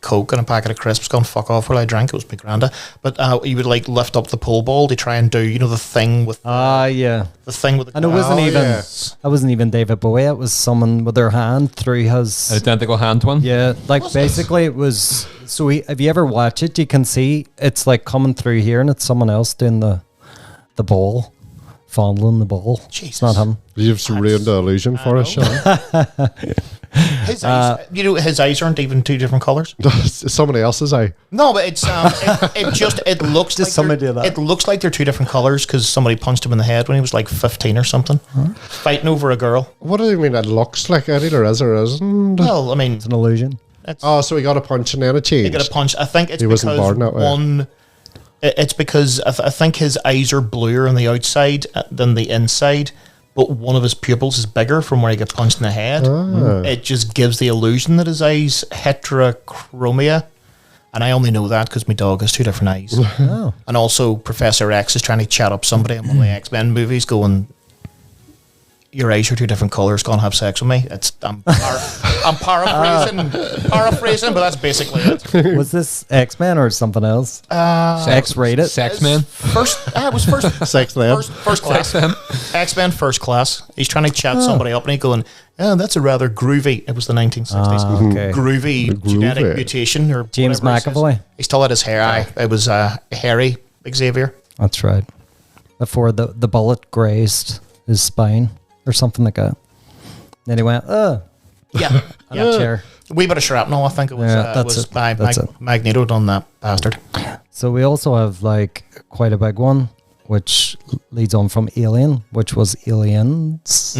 Coke and a packet of crisps, gone fuck off while I drank. It was my granda. But you would like lift up the pool ball to try and do, the thing with Yeah. the thing with the And it wasn't Oh, even. yeah. It wasn't even David Bowie. It was someone with their hand through his. Identical hand one. Yeah, like basically it was. So if you ever watch it, you can see it's like coming through here, and it's someone else doing the ball, fondling the ball. Jesus. It's not him. You've ruined the illusion for us, Sean. his eyes. His eyes aren't even 2 different colors. Somebody else's eye. No, but it's it looks Just like somebody they're- do that. It looks like they're 2 different colors because somebody punched him in the head when he was like 15 or something, fighting over a girl. What do you mean it looks like? It either is or isn't. Well, I mean, It's an illusion. it's, Oh, so he got a punch and then it he changed. got a punch. I think it's He because wasn't born that way. one. It's because I think his eyes are bluer on the outside than the inside, but one of his pupils is bigger from where he got punched in the head. It just gives the illusion that his eyes heterochromia. And I only know that because my dog has 2 different eyes. Oh. And also, Professor X is trying to chat up somebody in one of the X-Men movies going, your eyes are 2 different colours, go and have sex with me. I'm paraphrasing, but that's basically it. Was this X-Men or something else? X-rated. Sex man. It was first Sex them. first class. X-Men first class. He's trying to chat somebody up and he's going, oh, that's a rather groovy. It was the 1960s. Okay. Groovy genetic Groovy. mutation or James whatever it says. McAvoy. He still had his hair. It was hairy Xavier. That's right. Before the bullet grazed his spine or something like that. Then he went, Yeah. on a chair. A wee bit of shrapnel, I think it was. Yeah, that's was it. by That's it. Magneto done that bastard. So we also have like quite a big one, which leads on from Alien, which was Aliens.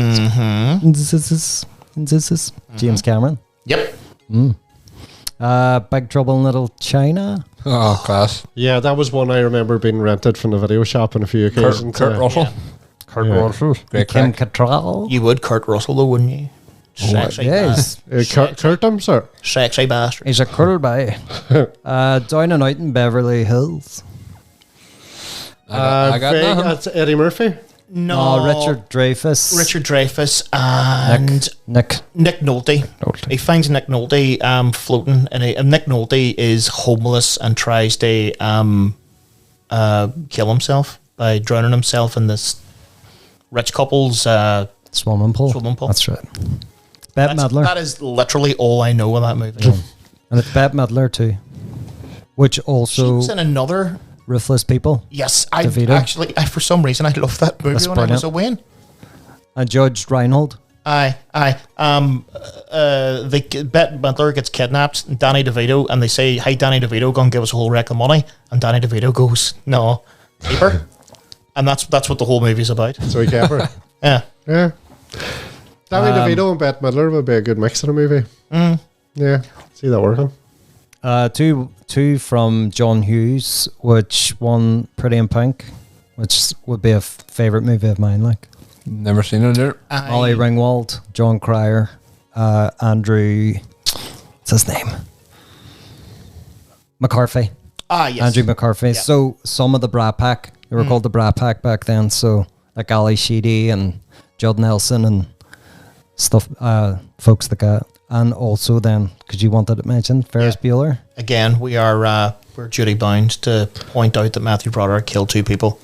James Cameron. Yep. Big Trouble in Little China. Oh, class. Yeah, that was one I remember being rented from the video shop on a few occasions. Kurt Russell. Kurt Russell, great Kim crack. Cattrall. You would Kurt Russell though, wouldn't you? Sexy, Yes. Curtin, sir. sexy bastard. He's a curl by. Down and out in Beverly Hills. I got nothing. That's Eddie Murphy. No, Oh, Richard Dreyfuss. Richard Dreyfuss and Nick. Nick Nolte. He finds Nick Nolte floating, and Nick Nolte is homeless and tries to kill himself by drowning himself in this rich couple's Swimming pool. Swimming pool. That's right. Bette Midler. That is literally all I know of that movie. And it's Bette Midler too. Which She also was in another. Ruthless People. Yes, I DeVito. actually, for some reason, I loved that movie That's when I was brilliant. a Wayne. And Judge Reinhold. Aye. The Bette Midler gets kidnapped, and Danny DeVito, and they say, "Hey, Danny DeVito, go and give us a whole wreck of money." And Danny DeVito goes, "No, keep her." And that's what the whole movie's about. So he kept her. Yeah. Yeah. Danny DeVito and Bette Midler would be a good mix in a movie. Yeah. See that working. Two from John Hughes, which one Pretty in Pink, which would be a favourite movie of mine. Like Never seen it there. Molly Ringwald, John Cryer, Andrew. What's his name? McCarthy. Yes. Andrew McCarthy. Yeah. So some of the Brat Pack, they were called the Brat Pack back then. So like Ali Sheedy and Judd Nelson and stuff, folks like that. And also then, because you wanted it mentioned, Ferris Bueller. Again, we're duty bound to point out that Matthew Broderick killed 2 people.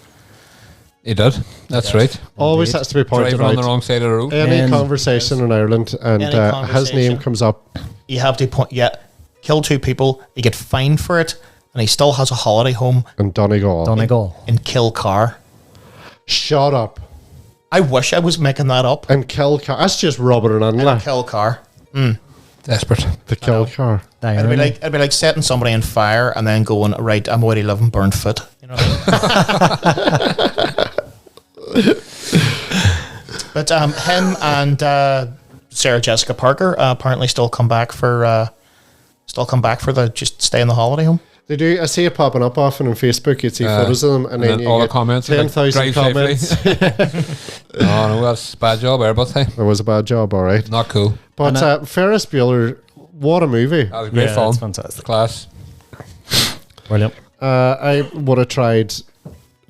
He did. That's right. Always has to be pointed Driving on the out. wrong side of the road. Any And- conversation in Ireland and Any his conversation. name comes up. You have to point. Yeah, kill 2 people. You get fined for it, and he still has a holiday home And Donegal. Donegal. in Kilcar. Shut up. I wish I was making that up. And kill car. That's just rubbing it in like Kilcar. Desperate. the kill car. It'd be like setting somebody on fire and then going, right, I'm already living burnt foot. You know what I mean? But him and Sarah Jessica Parker apparently still come back for the just stay in the holiday home. They do. I see it popping up often on Facebook. You'd see photos of them, and then you all the get comments, like, 10,000 drive comments. Oh no, that's a bad job, Airbus. Hey, That was a bad job, all right. not cool. But Ferris Bueller, what a movie! That was great Yeah, fun. it's fantastic. Class. Brilliant. I would have tried.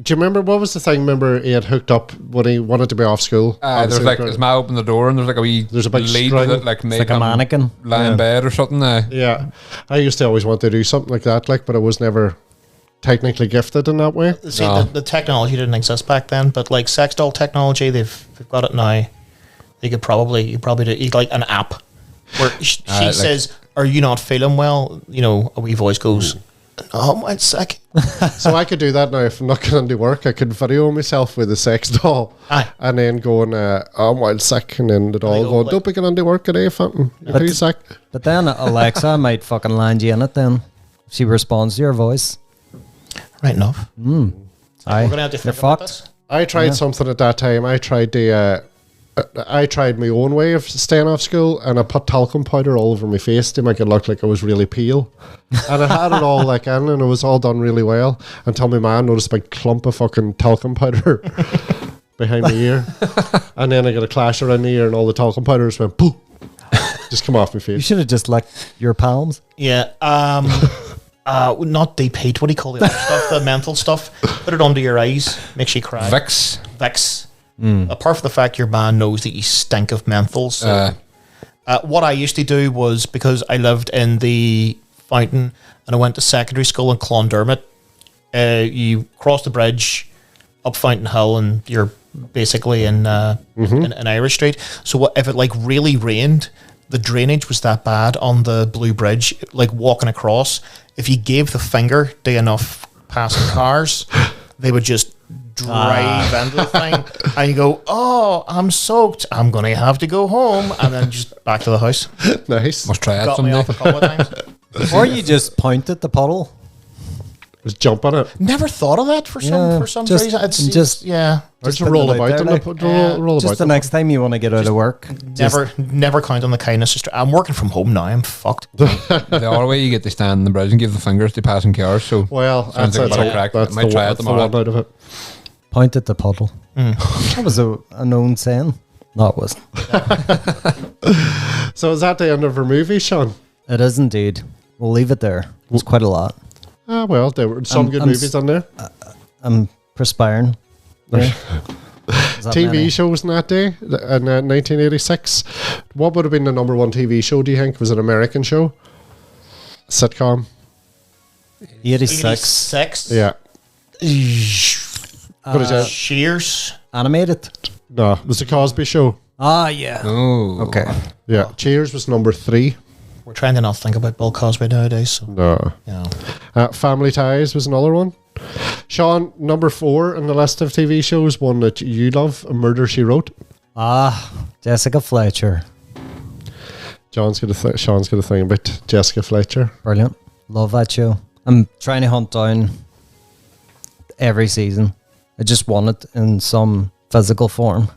Do you remember what was the thing? Remember he had hooked up when he wanted to be off school. There's Obviously, like his ma opened the door and there's like a wee There's a big lead string. that like made like a him mannequin. lie in Yeah. bed or something. Yeah, I used to always want to do something like that, like, but I was never technically gifted in that way. See, No. the technology didn't exist back then, but like sex doll technology, they've got it now. You probably do like an app where she like- says, "Are you not feeling well?" You know, a wee voice goes, "No, I'm sick." So I could do that now if I'm not going to do work. I could video myself with a sex doll, Aye. and then going, "I'm wild sick," and then the doll go, going, like- "Don't be going to work today, Fountain. You're too sick." But then Alexa might fucking land you in it then. If she responds to your voice. Right enough. Aye. We're gonna have to You're think about fucked. this. I tried something at that time. I tried my own way of staying off school, and I put talcum powder all over my face to make it look like I was really pale. And I had it all like in, and it was all done really well until my man noticed a big clump of fucking talcum powder behind my ear. And then I got a clash around the ear, and all the talcum powder just went poof, just come off my You face. should have just licked your palms. Yeah. Not deep heat. What do you call the other stuff? The menthol stuff. Put it under your eyes. Makes you cry. Vicks. Vicks. Apart from the fact your man knows that you stink of menthol. So, what I used to do was, because I lived in the Fountain and I went to secondary school in Clondermott, you cross the bridge up Fountain Hill and you're basically in Irish Street. So if it like really rained, the drainage was that bad on the Blue Bridge, like walking across. If you gave the finger to enough passing cars, they would just drive into the thing, and you go, "Oh, I'm soaked. I'm gonna have to go home," and then just back to the house. Nice. Must try it Got me someday. off a couple of times. Or you just point at the puddle. Just jump on it. Never thought of that for some just- reason. It's just- yeah. Or just put roll it out about there, them. like. Roll Just about the them. next time you want to get out of work. Never count on the kindness. I'm working from home now. I'm fucked. The other way you get to stand in the bridge and give the fingers to passing cars. So Well, sounds like a bit of crack. That's I might try it that's the tomorrow. one out of it. Point at the puddle. That was a known saying. No, it wasn't. So is that the end of our movie, Sean? It is indeed. We'll leave it there. It's quite a lot. Ah, well, there were some good movies on there. I'm perspiring. Yeah. Is that TV many? shows in that day, in 1986. What would have been the number one TV show, do you think? Was it an American show? Sitcom? 86. 86. Yeah. What is that? Cheers. Animated. No, it was the Cosby Show. Ah, yeah. Oh. Okay. Yeah. Cheers was number 3. We're trying to not think about Bill Cosby nowadays. So, No. you know. Family Ties was another one. Sean, number 4 in the list of TV shows, one that you love, A Murder, She Wrote. Ah, Jessica Fletcher. Sean's got a thing about Jessica Fletcher. Brilliant. Love that show. I'm trying to hunt down every season. I just want it in some physical form.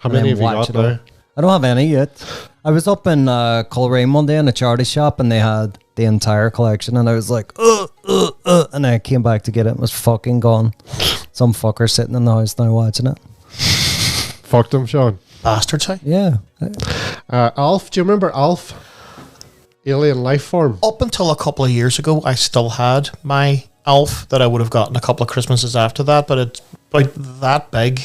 How And many then have you watch got it all. now? I don't have any yet. I was up in Coleraine one day in a charity shop and they had the entire collection and I was like, and I came back to get it and it was fucking gone. Some fucker sitting in the house now watching it. Fuck them, Sean. Bastards, hey? Yeah. Alf, do you remember Alf? Alien life form. Up until a couple of years ago, I still had my Alf that I would have gotten a couple of Christmases after that, but it's about that big.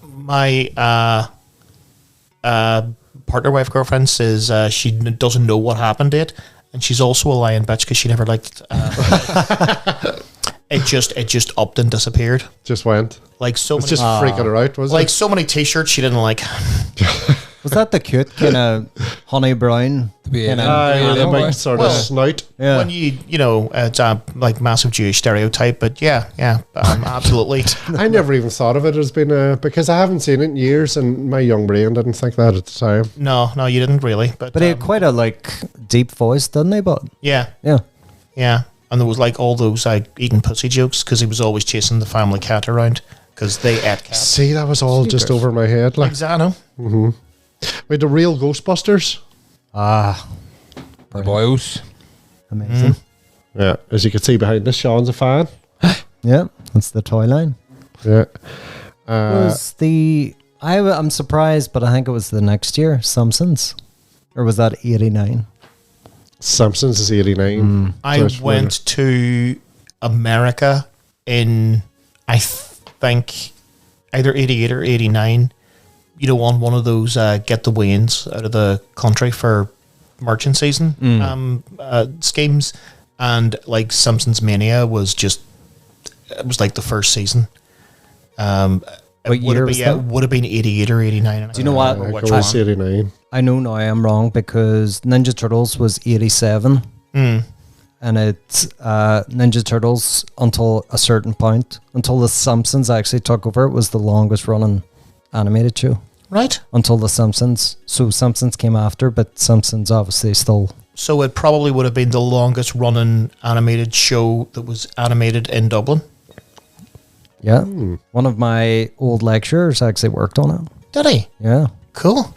My partner, wife, girlfriend says she doesn't know what happened to it, and she's also a lying bitch because she never liked it. It just upped and disappeared. Just went. Like so It's many, just freaking her out, was like it? so many T-shirts she didn't like. Was that the cute kind of honey brown? Yeah. kinda The animal? big sort of Well, snout. Yeah. When you know, it's a like massive Jewish stereotype, but yeah, absolutely. I never even thought of it as being because I haven't seen it in years, and my young brain didn't think that at the time. No, you didn't really, but But he had quite a like deep voice, didn't he? But yeah, yeah. and there was like all those like eating pussy jokes because he was always chasing the family cat around because they ate cats. See, that was all just over my head. Like Exactly. with the real Ghostbusters. Ah, The boys. amazing. Yeah, as you can see behind us, Sean's a fan. Yeah, that's the toy line. Yeah. Was I'm surprised, but I think it was the next year, Simpsons. Or was that 89? Simpsons is 89. I Sounds went to America in I think either 88 or 89. You know, on one of those get the Waynes out of the country for merchant season schemes, and like Simpsons Mania was just it was like the first season. What year was that? It would have been 88 or 89. Do you know what? I Which go with one? 89. I know now I'm wrong because Ninja Turtles was 87. And it's Ninja Turtles until a certain point, until The Simpsons actually took over. It was the longest running animated show. Right. Until The Simpsons. So Simpsons came after, but Simpsons obviously still. So it probably would have been the longest running animated show that was animated in Dublin. Yeah. One of my old lecturers actually worked on it. Did he? Yeah. Cool.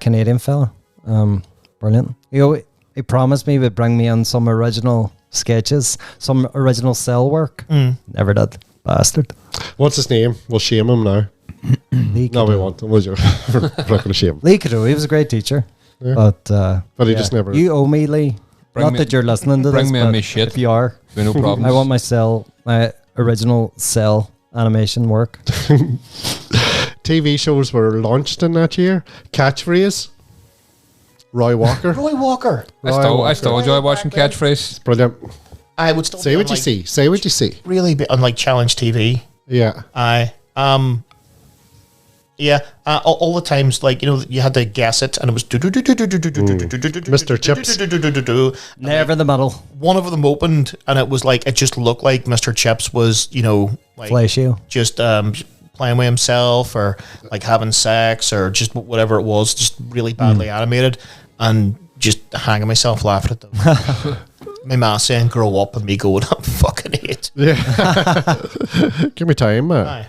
Canadian fella. Brilliant. He promised me he would bring me in some original sketches, some original cell work. Never did. Bastard. What's his name? We'll shame him now. Lee No, we Cadeau. won't. We're not going to shame him. Lee Cadeau, he was a great teacher. Yeah. But he just never... You owe me, Lee. Bring Not me- that you're listening to bring this, me on but me shit. if you are, No problems. I want my original cell animation work. TV shows were launched in that year. Catchphrase. Roy Walker. Roy Walker. I still enjoy watching Catchphrase. Brilliant. I would still Say be what on, you like, see. Say what you see. Really be on like Challenge TV. Yeah. All the times, like, you know, you had to guess it and it was Mr. Chips. Never the middle. One of them opened and it was like, it just looked like Mr. Chips was, you know, like Flash you. just playing with himself or like having sex or just whatever it was, just really badly animated, and just hanging myself laughing at them. My ma saying grow up and me going, I'm fucking it. Yeah. Give me time, man.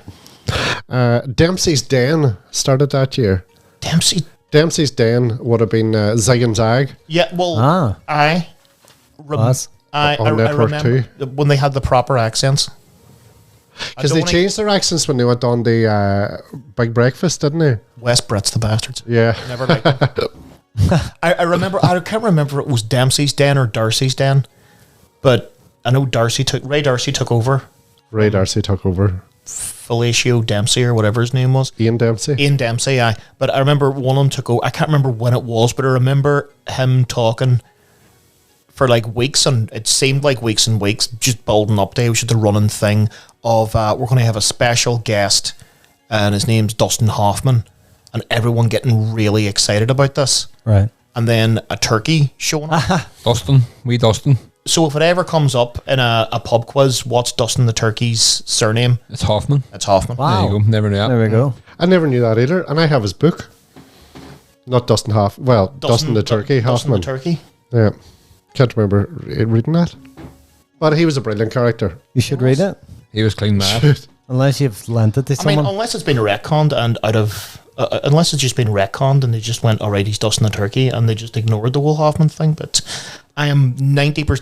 Dempsey's Den started that year. Dempsey's Den would have been Zig and Zag. Yeah, well, Ah. I Class. On Network remember when they had the proper accents. Because they changed their accents when they went on the Big Breakfast, didn't they? West Brits, the bastards. Yeah. Never liked them. I remember, I can't remember if it was Dempsey's Den or Darcy's Den, but I know Ray Darcy took over. Ray Darcy took over. Felicio Dempsey or whatever his name was. Ian Dempsey, aye. But I remember one of them took over. I can't remember when it was, but I remember him talking for like weeks, and it seemed like weeks and weeks, just building up to it was just a running thing of we're going to have a special guest, and his name's Dustin Hoffman, and everyone getting really excited about this. Right. And then a turkey showing up. Dustin. So if it ever comes up in a pub quiz, what's Dustin the turkey's surname? It's Hoffman. It's Hoffman. Wow. There you go. Never knew that. There we go. I never knew that either. And I have his book. Not Dustin Dustin the Turkey Hoffman. Dustin the turkey. Yeah. Can't remember reading that. But he was a brilliant character. You should read it. He was clean mad. Unless you've lent it to I someone. mean, unless it's been retconned and unless it's just been retconned and they just went, all right, he's Dustin the turkey, and they just ignored the whole Hoffman thing. But I am 90%.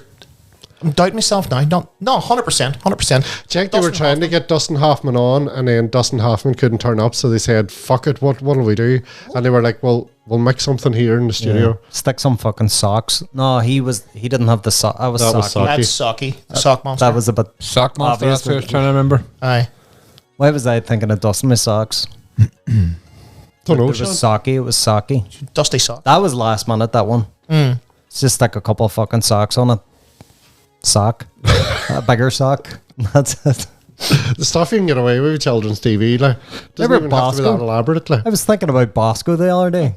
I'm doubting myself now. No, 100%. Jack, they were trying to get Dustin Hoffman on, and then Dustin Hoffman couldn't turn up, so they said, fuck it, what'll we do? And they were like, well, we'll make something here in the studio. Stick some fucking socks. No, he didn't have the sock. That was Saki. That's Saki, the sock monster. That was a bit Sock monster. obvious. That's what I was trying to remember. Aye. Why was I thinking of dusting my socks? Don't know, It was Saki. It was Saki. Dusty sock. That was last minute, that one. It's just like a couple of fucking socks on it. Sock. A bigger sock. That's it. The stuff you can get away with children's TV, like, doesn't Remember even have to be that Bosco? elaborate. Like. I was thinking about Bosco the other day.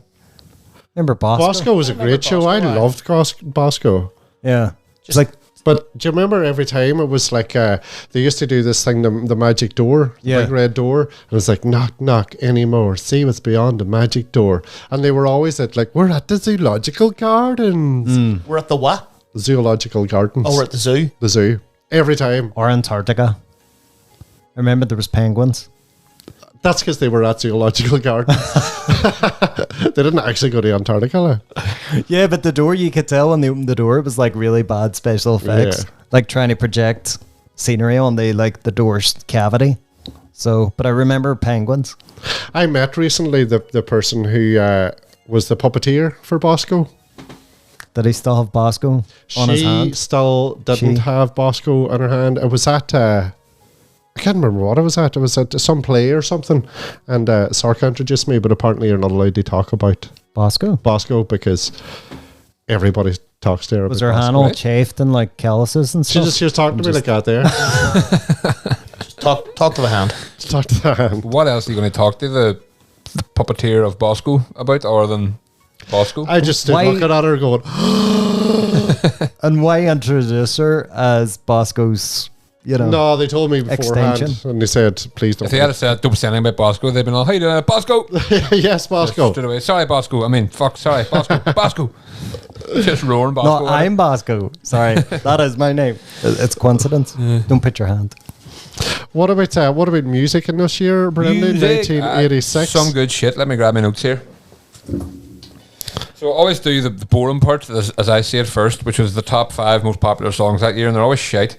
Remember Bosco? Bosco was a great show. I Bosco, aye. loved Bosco. Yeah. It's like, But do you remember every time it was like they used to do this thing, the magic door, Yeah. big red door, and it was like knock knock anymore, see what's beyond the magic door, and they were always at like we're at the zoological gardens, We're at the what? zoological gardens, Oh, we're at the zoo. the zoo every time. or Antarctica. I remember there was penguins. That's because they were at zoological gardens. They didn't actually go to Antarctica. Like. Yeah, but the door, you could tell when they opened the door, it was like really bad special effects. Yeah. Like trying to project scenery on the door's cavity. So, but I remember penguins. I met recently the person who was the puppeteer for Bosco. Did he still have Bosco on his She hand? still didn't She? have Bosco on her hand. It was at I can't remember what it was at. It was at some play or something, and Sarka introduced me, but apparently you're not allowed to talk about Bosco? Bosco because everybody talks to her. Was about her hand Bosco. all chafed and like calluses and stuff? She was talking to me like that there. Talk to the hand. Talk to the hand. What else are you going to talk to the puppeteer of Bosco about, other than Bosco? I just stood Why- looking at her going, And why introduce her as Bosco's, no, they told me beforehand, Extension. and they said, please don't. If they had said, don't say anything about Bosco, they'd been all, hey, Bosco! Yes, Bosco. Straight away. Sorry, Bosco. I mean, fuck, sorry, Bosco. Bosco. Just roaring Bosco. No, I'm Bosco. Sorry, that is my name. It's coincidence. Don't put your hand. What about music in this year, Brendan? Music, 1986. some good shit. Let me grab my notes here. So I always do the boring part, as I see it first, which was the top 5 most popular songs that year, and they're always shite.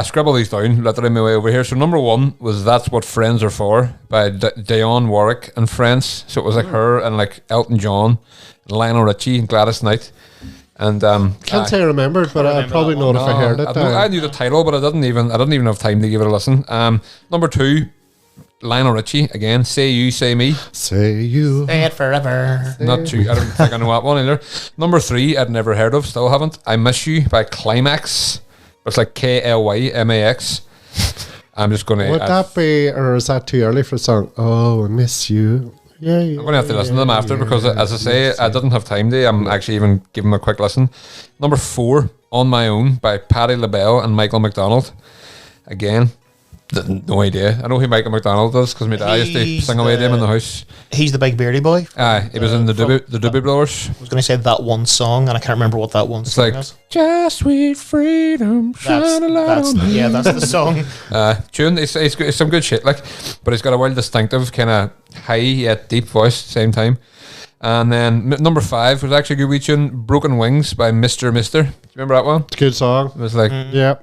Scribble these down, let them in my way over here. So number 1 was That's What Friends Are For by Dionne Warwick and Friends. So it was like her and like Elton John, Lionel Richie and Gladys Knight. And Can't say I remembered, but I'd probably know it if I heard it. I knew the title, but I didn't even have time to give it a listen. Number 2, Lionel Richie again. Say You, Say Me. Say you. Stay it forever. Not too. I don't think I know that one either. Number 3, I'd never heard of. Still haven't. I Miss You by Climax. It's like KLYMAX. I'm just gonna. Would that be, or is that too early for a song? Oh, I miss you. Yeah, I'm gonna have to listen to them after because, as I say, I didn't have time to. I'm actually even giving them a quick listen. Number 4, On My Own by Patti LaBelle and Michael McDonald. Again, no idea. I know who Michael McDonald is because my dad used to He's sing away to him in the house. He's the big beardy boy. Aye, he was in the Doobie Blowers. I was going to say that one song, and I can't remember what that one It's song like is. Just Sweet Freedom, shine a light on me. Yeah, that's the song. Tune. It's some good shit, like, but he's got a well distinctive kind of high yet deep voice at the same time. And then number 5 was actually a good wee tune, Broken Wings by Mr. Mister. Do you remember that one? It's a good song. It was like Yeah.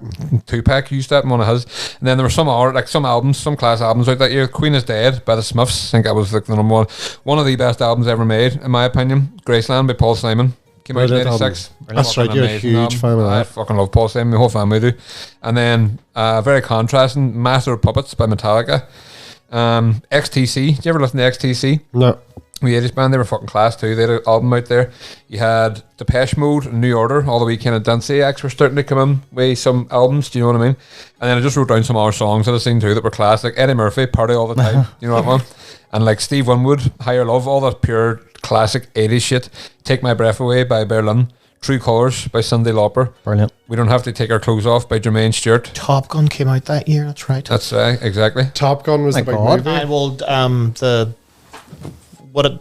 Tupac used that in one of his. And then there were some art, like some albums, some class albums out that year. Queen is Dead by the Smiths. I think that was like the number one of the best albums ever made, in my opinion. Graceland by Paul Simon. Came out in Brilliant 86. That's right, you're a Amazing huge album. fan of I that. fucking love Paul Simon, my whole family do. And then very contrasting, Master of Puppets by Metallica. XTC. Did you ever listen to XTC? No. The 80s band, they were fucking class too. They had an album out there. You had Depeche Mode and New Order, all the wee kind of dancey acts were starting to come in with some albums, do you know what I mean? And then I just wrote down some other songs that I seen too that were classic. Eddie Murphy, Party All the Time, you know that one? And like Steve Winwood, Higher Love, all that pure classic 80s shit. Take My Breath Away by Berlin. True Colours by Cyndi Lauper. Brilliant. We Don't Have to Take Our Clothes Off by Jermaine Stewart. Top Gun came out that year. That's right. That's exactly. Top Gun was My the big God. movie. I will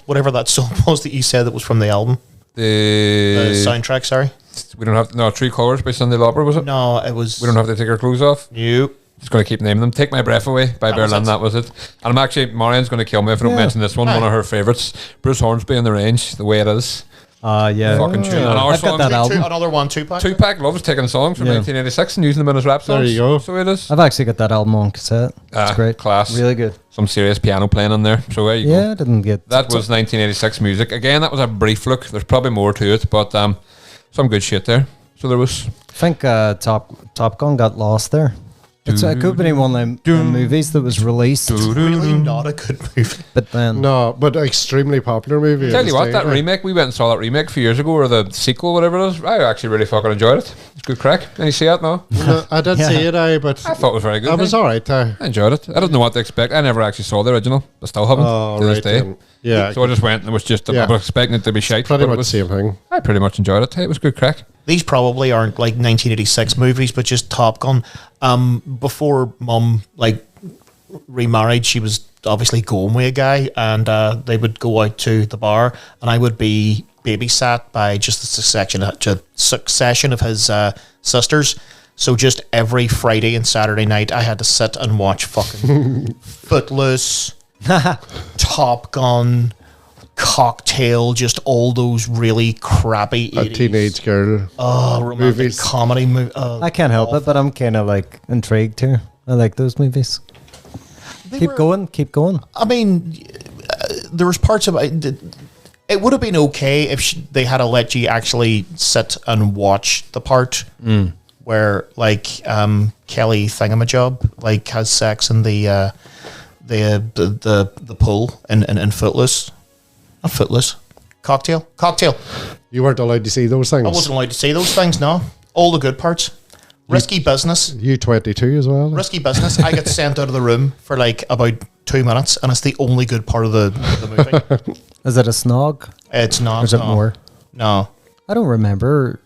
whatever that song was that you said that was from the album, the soundtrack. Sorry, We Don't Have to, no, True Colours by Cyndi Lauper, was it? no, it was. We Don't Have to Take Our Clothes Off. You. Just going to keep naming them. Take My Breath Away by That was Berlin. it. That was it. And I'm actually, Marianne's going to kill me if I don't Yeah. mention this one. Aye. One of her favourites. Bruce Hornsby in the Range, The Way It Is. Yeah. Fucking tune. And our I've got songs- that album. Another one, Tupac. Tupac loves taking songs from Yeah. 1986 and using them in his rap songs. There you go. So it is. I've actually got that album on cassette. It's great. Class. Really good. Some serious piano playing in there. So there you Yeah, go. I didn't get That was 1986 music. Again, that was a brief look. There's probably more to it, but some good shit there. So there was. I think Top Gun got lost there. It could be one of them movies that was released, Really not a good movie. but then No, but extremely popular movie. Tell at you the what, time, that like. remake, we went and saw that remake a few years ago, or the sequel, whatever it is. I actually really fucking enjoyed it. It's good crack. Can you see it now? No, I did Yeah. see it, but I thought it was very good. I was alright. I enjoyed it. I didn't know what to expect. I never actually saw the original. I still haven't Oh, to this right. day. then. Yeah, So I just went and it was just, Yeah. I was expecting it to be shite. pretty but much it was, the same thing. I pretty much enjoyed it. It was good crack. These probably aren't like 1986 movies, but just Top Gun. Before Mum remarried, she was obviously going with a guy, and they would go out to the bar, and I would be babysat by just a succession of his sisters. So just every Friday and Saturday night, I had to sit and watch fucking Footloose, Top Gun, Cocktail, just all those really crappy A 80s, teenage girl. romantic movies. comedy movie. I can't help it, but I'm kind of like intrigued here. I like those movies. Keep going. I mean, there was parts of it. It would have been okay if they had let you actually sit and watch the part where, like, Kelly Thingamajob like has sex in the pool in Footloose. Not Footloose. Cocktail. You weren't allowed to see those things. I wasn't allowed to say those things. No, all the good parts. Risky business. You 22 as well. Risky business. I get sent out of the room for like about 2 minutes, and it's the only good part of the movie. Is it a snog? It's not. Or is it no. more? No. I don't remember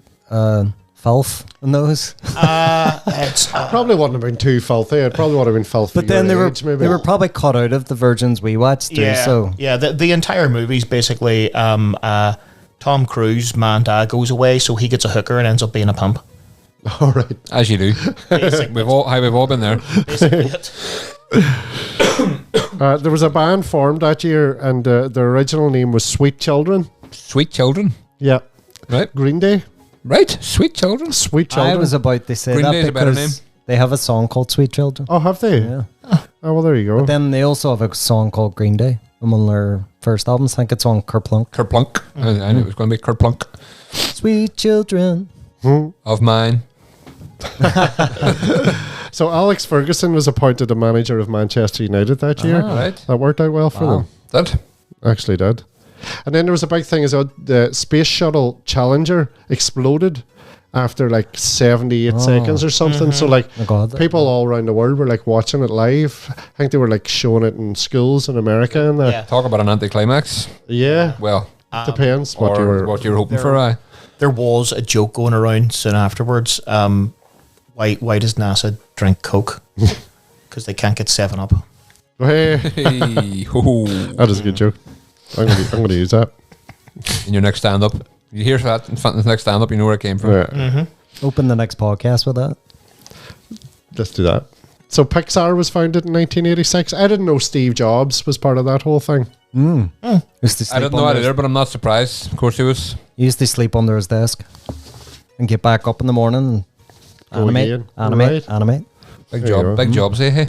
filth in those. It's Probably wouldn't have been too filthy. It probably would have been filthy. But then your age, maybe. they were probably cut out of the versions we watched too. yeah. So Yeah. The entire movie's basically Tom Cruise, man, dad goes away, so he gets a hooker and ends up being a pimp. All right. As you do. We've all been there. Basically it. There was a band formed that year, and their original name was Sweet Children. Sweet Children. Yeah. Right. Green Day. Right. Sweet Children. Sweet I Children. was about to say Green that Day's a better because they have a song called "Sweet Children." Oh, have they? Yeah. Oh, well, there you go. Then they also have a song called "Green Day" on one of their first albums. I think it's on Kerplunk. Kerplunk. I knew it was going to be Kerplunk. Sweet children. Of mine. So Alex Ferguson was appointed the manager of Manchester United that year. Right. That worked out well for them. That. Actually did. And then there was a big thing as well. The Space Shuttle Challenger exploded after like 78 seconds or something. So like Oh God. people all around the world were like watching it live. I think they were like showing it in schools in America and that. Yeah. Talk about an anticlimax. Yeah. Well, Depends what you or were. what you were hoping there- for. Aye. There was a joke going around soon afterwards. Why does NASA drink Coke? Because they can't get 7-Up. Hey, Hey, ho. that is a good joke. I'm gonna use that. In your next stand up. You hear that in front of the next stand up, you know where it came from. Yeah. Open the next podcast with that. Let's do that. So Pixar was founded in 1986. I didn't know Steve Jobs was part of that whole thing. Used to sleep I didn't know under that his- either, but I'm not surprised. Of course he was. He used to sleep under his desk and get back up in the morning and Go again. Right. animate. Big There you job. go. Big jobs, eh? Hey.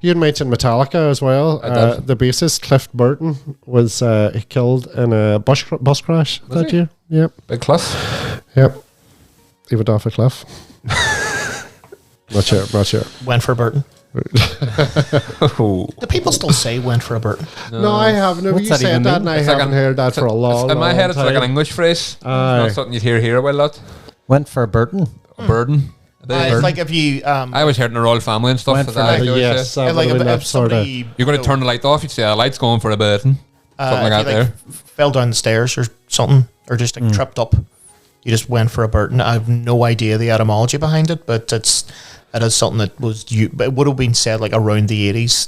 You had mentioned Metallica as well. I did. The bassist Cliff Burton was killed in a bus crash Was that he? year. Yep, Big Cliff. yep. He went off a cliff. Not sure. Went for a Burton. Oh. Do people still say went for a Burton? No, I haven't. What's You that said even that, mean? and I It's like haven't an- heard that for a long, In my head, long it's like an time. English phrase. It's Aye. not something you'd hear here a lot. Went for a Burton. A burden. It's like if you I always heard in the royal family and stuff. Went as for I like- always Yes, say. that like would have been if that sort of. somebody You're going to turn the light off. You'd say a light's going for a burden. Something like if that you, there. fell down the stairs or something, or just like tripped up. You just went for a Burton. I have no idea the etymology behind it, but it is something that was but it would have been said like around the 80s.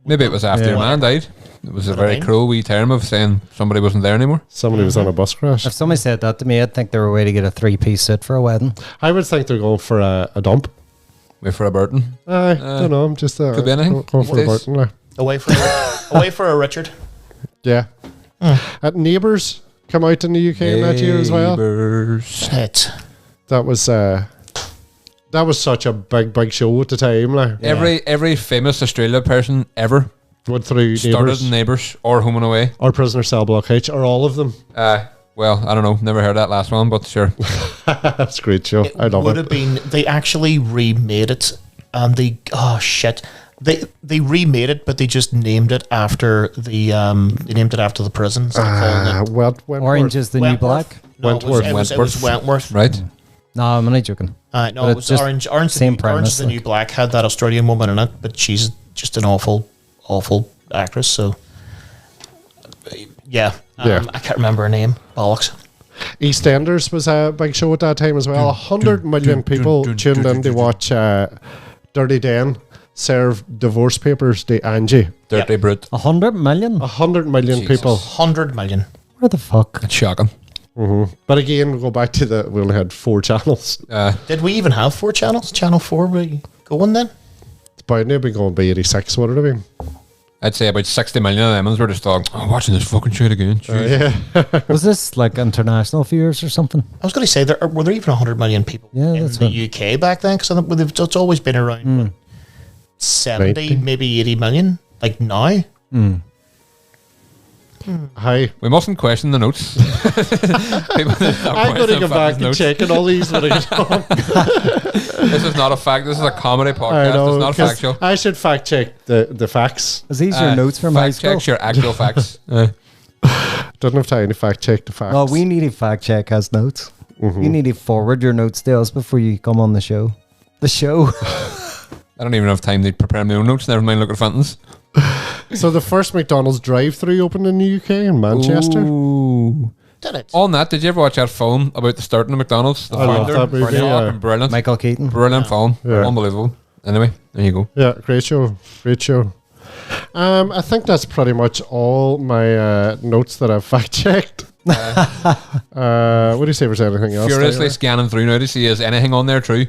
Maybe it was after Yeah. your man died. It was a Could have very been. cruel wee term of saying somebody wasn't there anymore. Somebody was on a bus crash. If somebody said that to me, I'd think they were way to get a 3-piece suit for a wedding. I would think they're going for a dump. Wait for a burden. I don't know. I'm just could be anything. going for a These days. Burton. Like. Away for a Richard. Yeah. Neighbours come out in the UK in that year as well. Neighbours. It. That was such a big show at the time. Like Every famous Australia person ever went through started Neighbours in Neighbours or Home and Away. or Prisoner Cell Block H or all of them. Well, I don't know. Never heard that last one, but sure. That's a great show. It I love would it. have been. They actually remade it, and they remade it, but they just named it after the prison. Instead of calling it Wentworth. Orange is the new Wentworth. black. No, it was Wentworth. Right? No, I'm only joking. No, But it it's was just Orange. Orange, same Orange is premise, the like. New Black had that Australian woman in it, but she's just an awful actress. So, yeah. I can't remember her name. Bollocks. EastEnders was a big show at that time as well. 100 million people tuned in to watch Dirty Den serve divorce papers to Angie. Dirty brute. 100 million? 100 million Jesus. people. 100 million. Where the fuck? It's shocking. But again, we go back to we only had 4 channels. Did we even have 4 channels? Channel 4 we going then? It's bound to be going by 86, would it have been? I'd say about 60 million of them were just like, oh, watching this fucking shit again. Jeez. Was this like international viewers or something? I was going to say, were there even 100 million people Yeah, in that's the UK back then? Because it's always been around 70, 90. maybe 80 million. Like now. Hi. We mustn't question the notes. People I'm going to go back and check and all these. When I get home. This is not a fact. This is a comedy I podcast. know, It's not 'cause factual. I should fact check the facts. Is these your notes from high fact school? checks your actual facts. Don't have time to fact check the facts. Well, we need a fact check as notes. You need to forward your notes to us before you come on the show. The show. I don't even have time to prepare my own notes. Never mind look at Fenton's. So the first McDonald's drive-through opened in the UK in Manchester. Ooh. Did it? On that, did you ever watch that film about the starting of McDonald's? The I love founder? that movie, Brilliant. yeah. Fucking brilliant. Michael Keaton. Brilliant film. Yeah. Unbelievable. Anyway, there you go. Yeah, great show. Great show. I think that's pretty much all my notes that I've fact checked. What do you say if there's anything else? Furiously scanning through now to see is anything on there true.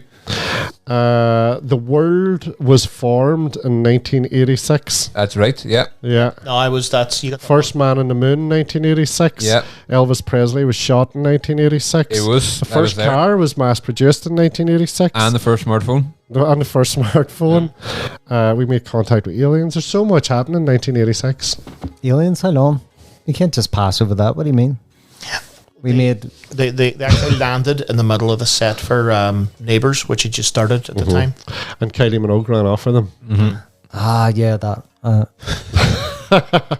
The world was formed in 1986. That's right. Yeah. Yeah. No, you got that First man on the moon, 1986. Yeah. Elvis Presley was shot in 1986. It was. The I was first there. car was mass produced in 1986. And the first smartphone. On the first smartphone. We made contact with aliens. There's so much happening in 1986. Aliens, how long? You can't just pass over that. What do you mean? We made... They actually landed in the middle of the set for Neighbours, which had just started at the time. And Kylie Minogue ran off for them. Ah, yeah, that.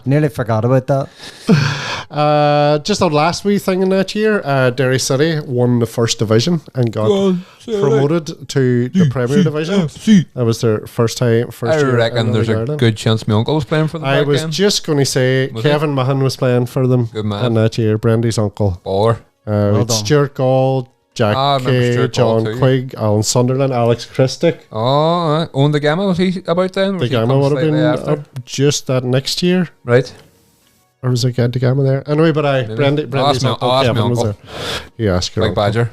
Nearly forgot about that. Just our last wee thing in that year, Derry City won the first division and got promoted to the Premier Division. That was their first I year. reckon in there's a Ireland. good chance my uncle was playing for them. I back was then. just going to say Was Kevin Mahan was playing for them Good man. in that year. Brendy's uncle. Baller. Well It's done. Stuart Gall, Jack I remember Kay, Stuart Gall John too. Quigg, Alan Sunderland, Alex Christick. Oh, owned the Gamma. Was he about then? The Was he Gamma come would have slightly been after? up just that next year. Right. Or was it the Gamma there? Anyway, but Brendy's ask me- uncle, ask me Kevin was uncle. there. Yeah, ask your Like uncle. Badger.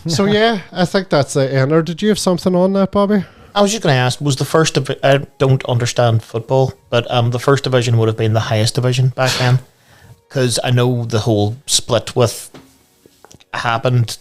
So yeah, I think that's the end. Or did you have something on that, Bobby? I was just going to ask, was the first I don't understand football, but the first division would have been the highest division back then, because I know the whole split with happened.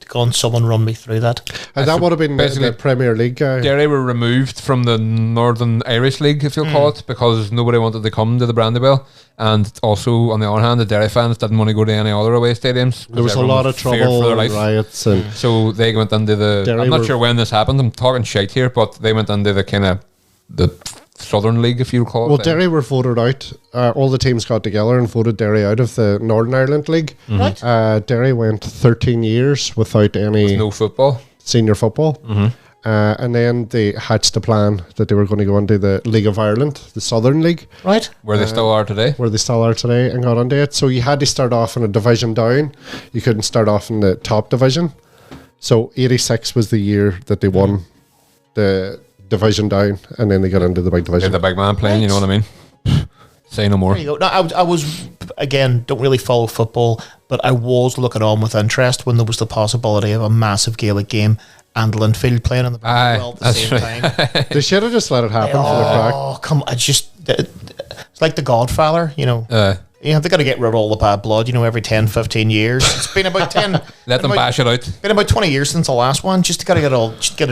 Can someone run me through that? And that would have been basically the Premier League guy. Derry were removed from the Northern Irish League, if you'll call it, because nobody wanted to come to the Brandywell. And also, on the other hand, the Derry fans didn't want to go to any other away stadiums. There was a lot of trouble, for their life. riots, and So they went into the... Derry I'm not were- sure when this happened. I'm talking shite here, but they went into the kind of... the Southern League, if you'll call it. well, Derry were voted out. All the teams got together and voted Derry out of the Northern Ireland League. Right. Derry went 13 years without any No football. senior football. And then they hatched a plan that they were going to go into the League of Ireland, the Southern League, Right. Where they still are today. where they still are today, and got into it. So you had to start off in a division down. You couldn't start off in the top division. So 86 was the year that they won the division down, and then they got into the big They're division. the big man playing, you know what I mean? Say no more. There you go. No, I was, again, don't really follow football, but I was looking on with interest when there was the possibility of a massive Gaelic game and Linfield playing in the Aye, Brandywell at the that's same right. time. They should have just let it happen for the crack. Oh, come on. It's like The Godfather, you know. They got to get rid of all the bad blood, you know, every 10, 15 years. It's been about 10. Let them bash it out. Been about 20 years since the last one. Just got to get it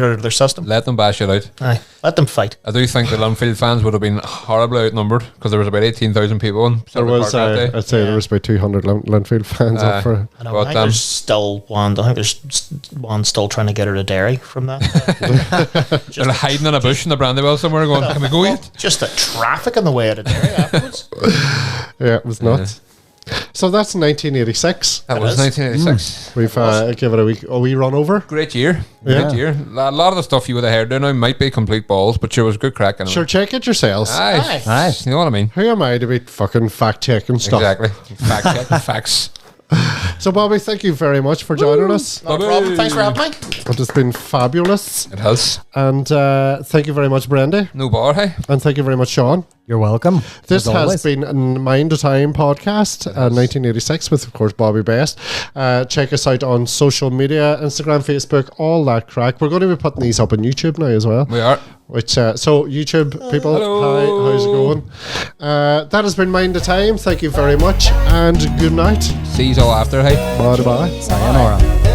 out of their system. Let them bash it out. Aye. Let them fight. I do think the Linfield fans would have been horribly outnumbered because there was about 18,000 people in There Celtic was, Park that day. I'd say there was about 200 Linfield fans up for it. I know. But, I think there's still one. I think there's one still trying to get her to Derry from that. They're hiding in a bush in the Brandywell somewhere going, can we go yet? Just the traffic on the way out of Derry afterwards. Yeah, it was nuts. So that's 1986. That was is. 1986. We've given it a wee run over. Great year. Yeah. Great year. A lot of the stuff you would have heard there now might be complete balls, but sure was good crack. Anyway. Sure, check it yourselves. Aye. Aye. You know what I mean? Who am I to be fucking fact checking stuff? Exactly. Fact check. Facts. So, Bobby, thank you very much for joining us. Not a problem. Thanks for having me. It has been fabulous. It has. And thank you very much, Brendy. No bar, hey? And thank you very much, Sean. You're welcome. This as has always. been a Mind a Time podcast, 1986, with, of course, Bobby Best. Check us out on social media, Instagram, Facebook, all that crack. We're going to be putting these up on YouTube now as well. We are. Which so YouTube people, Hello. hi, how's it going? That has been Mind a Time. Thank you very much, and good night. See you all after, hey? Bye bye. Sayonara.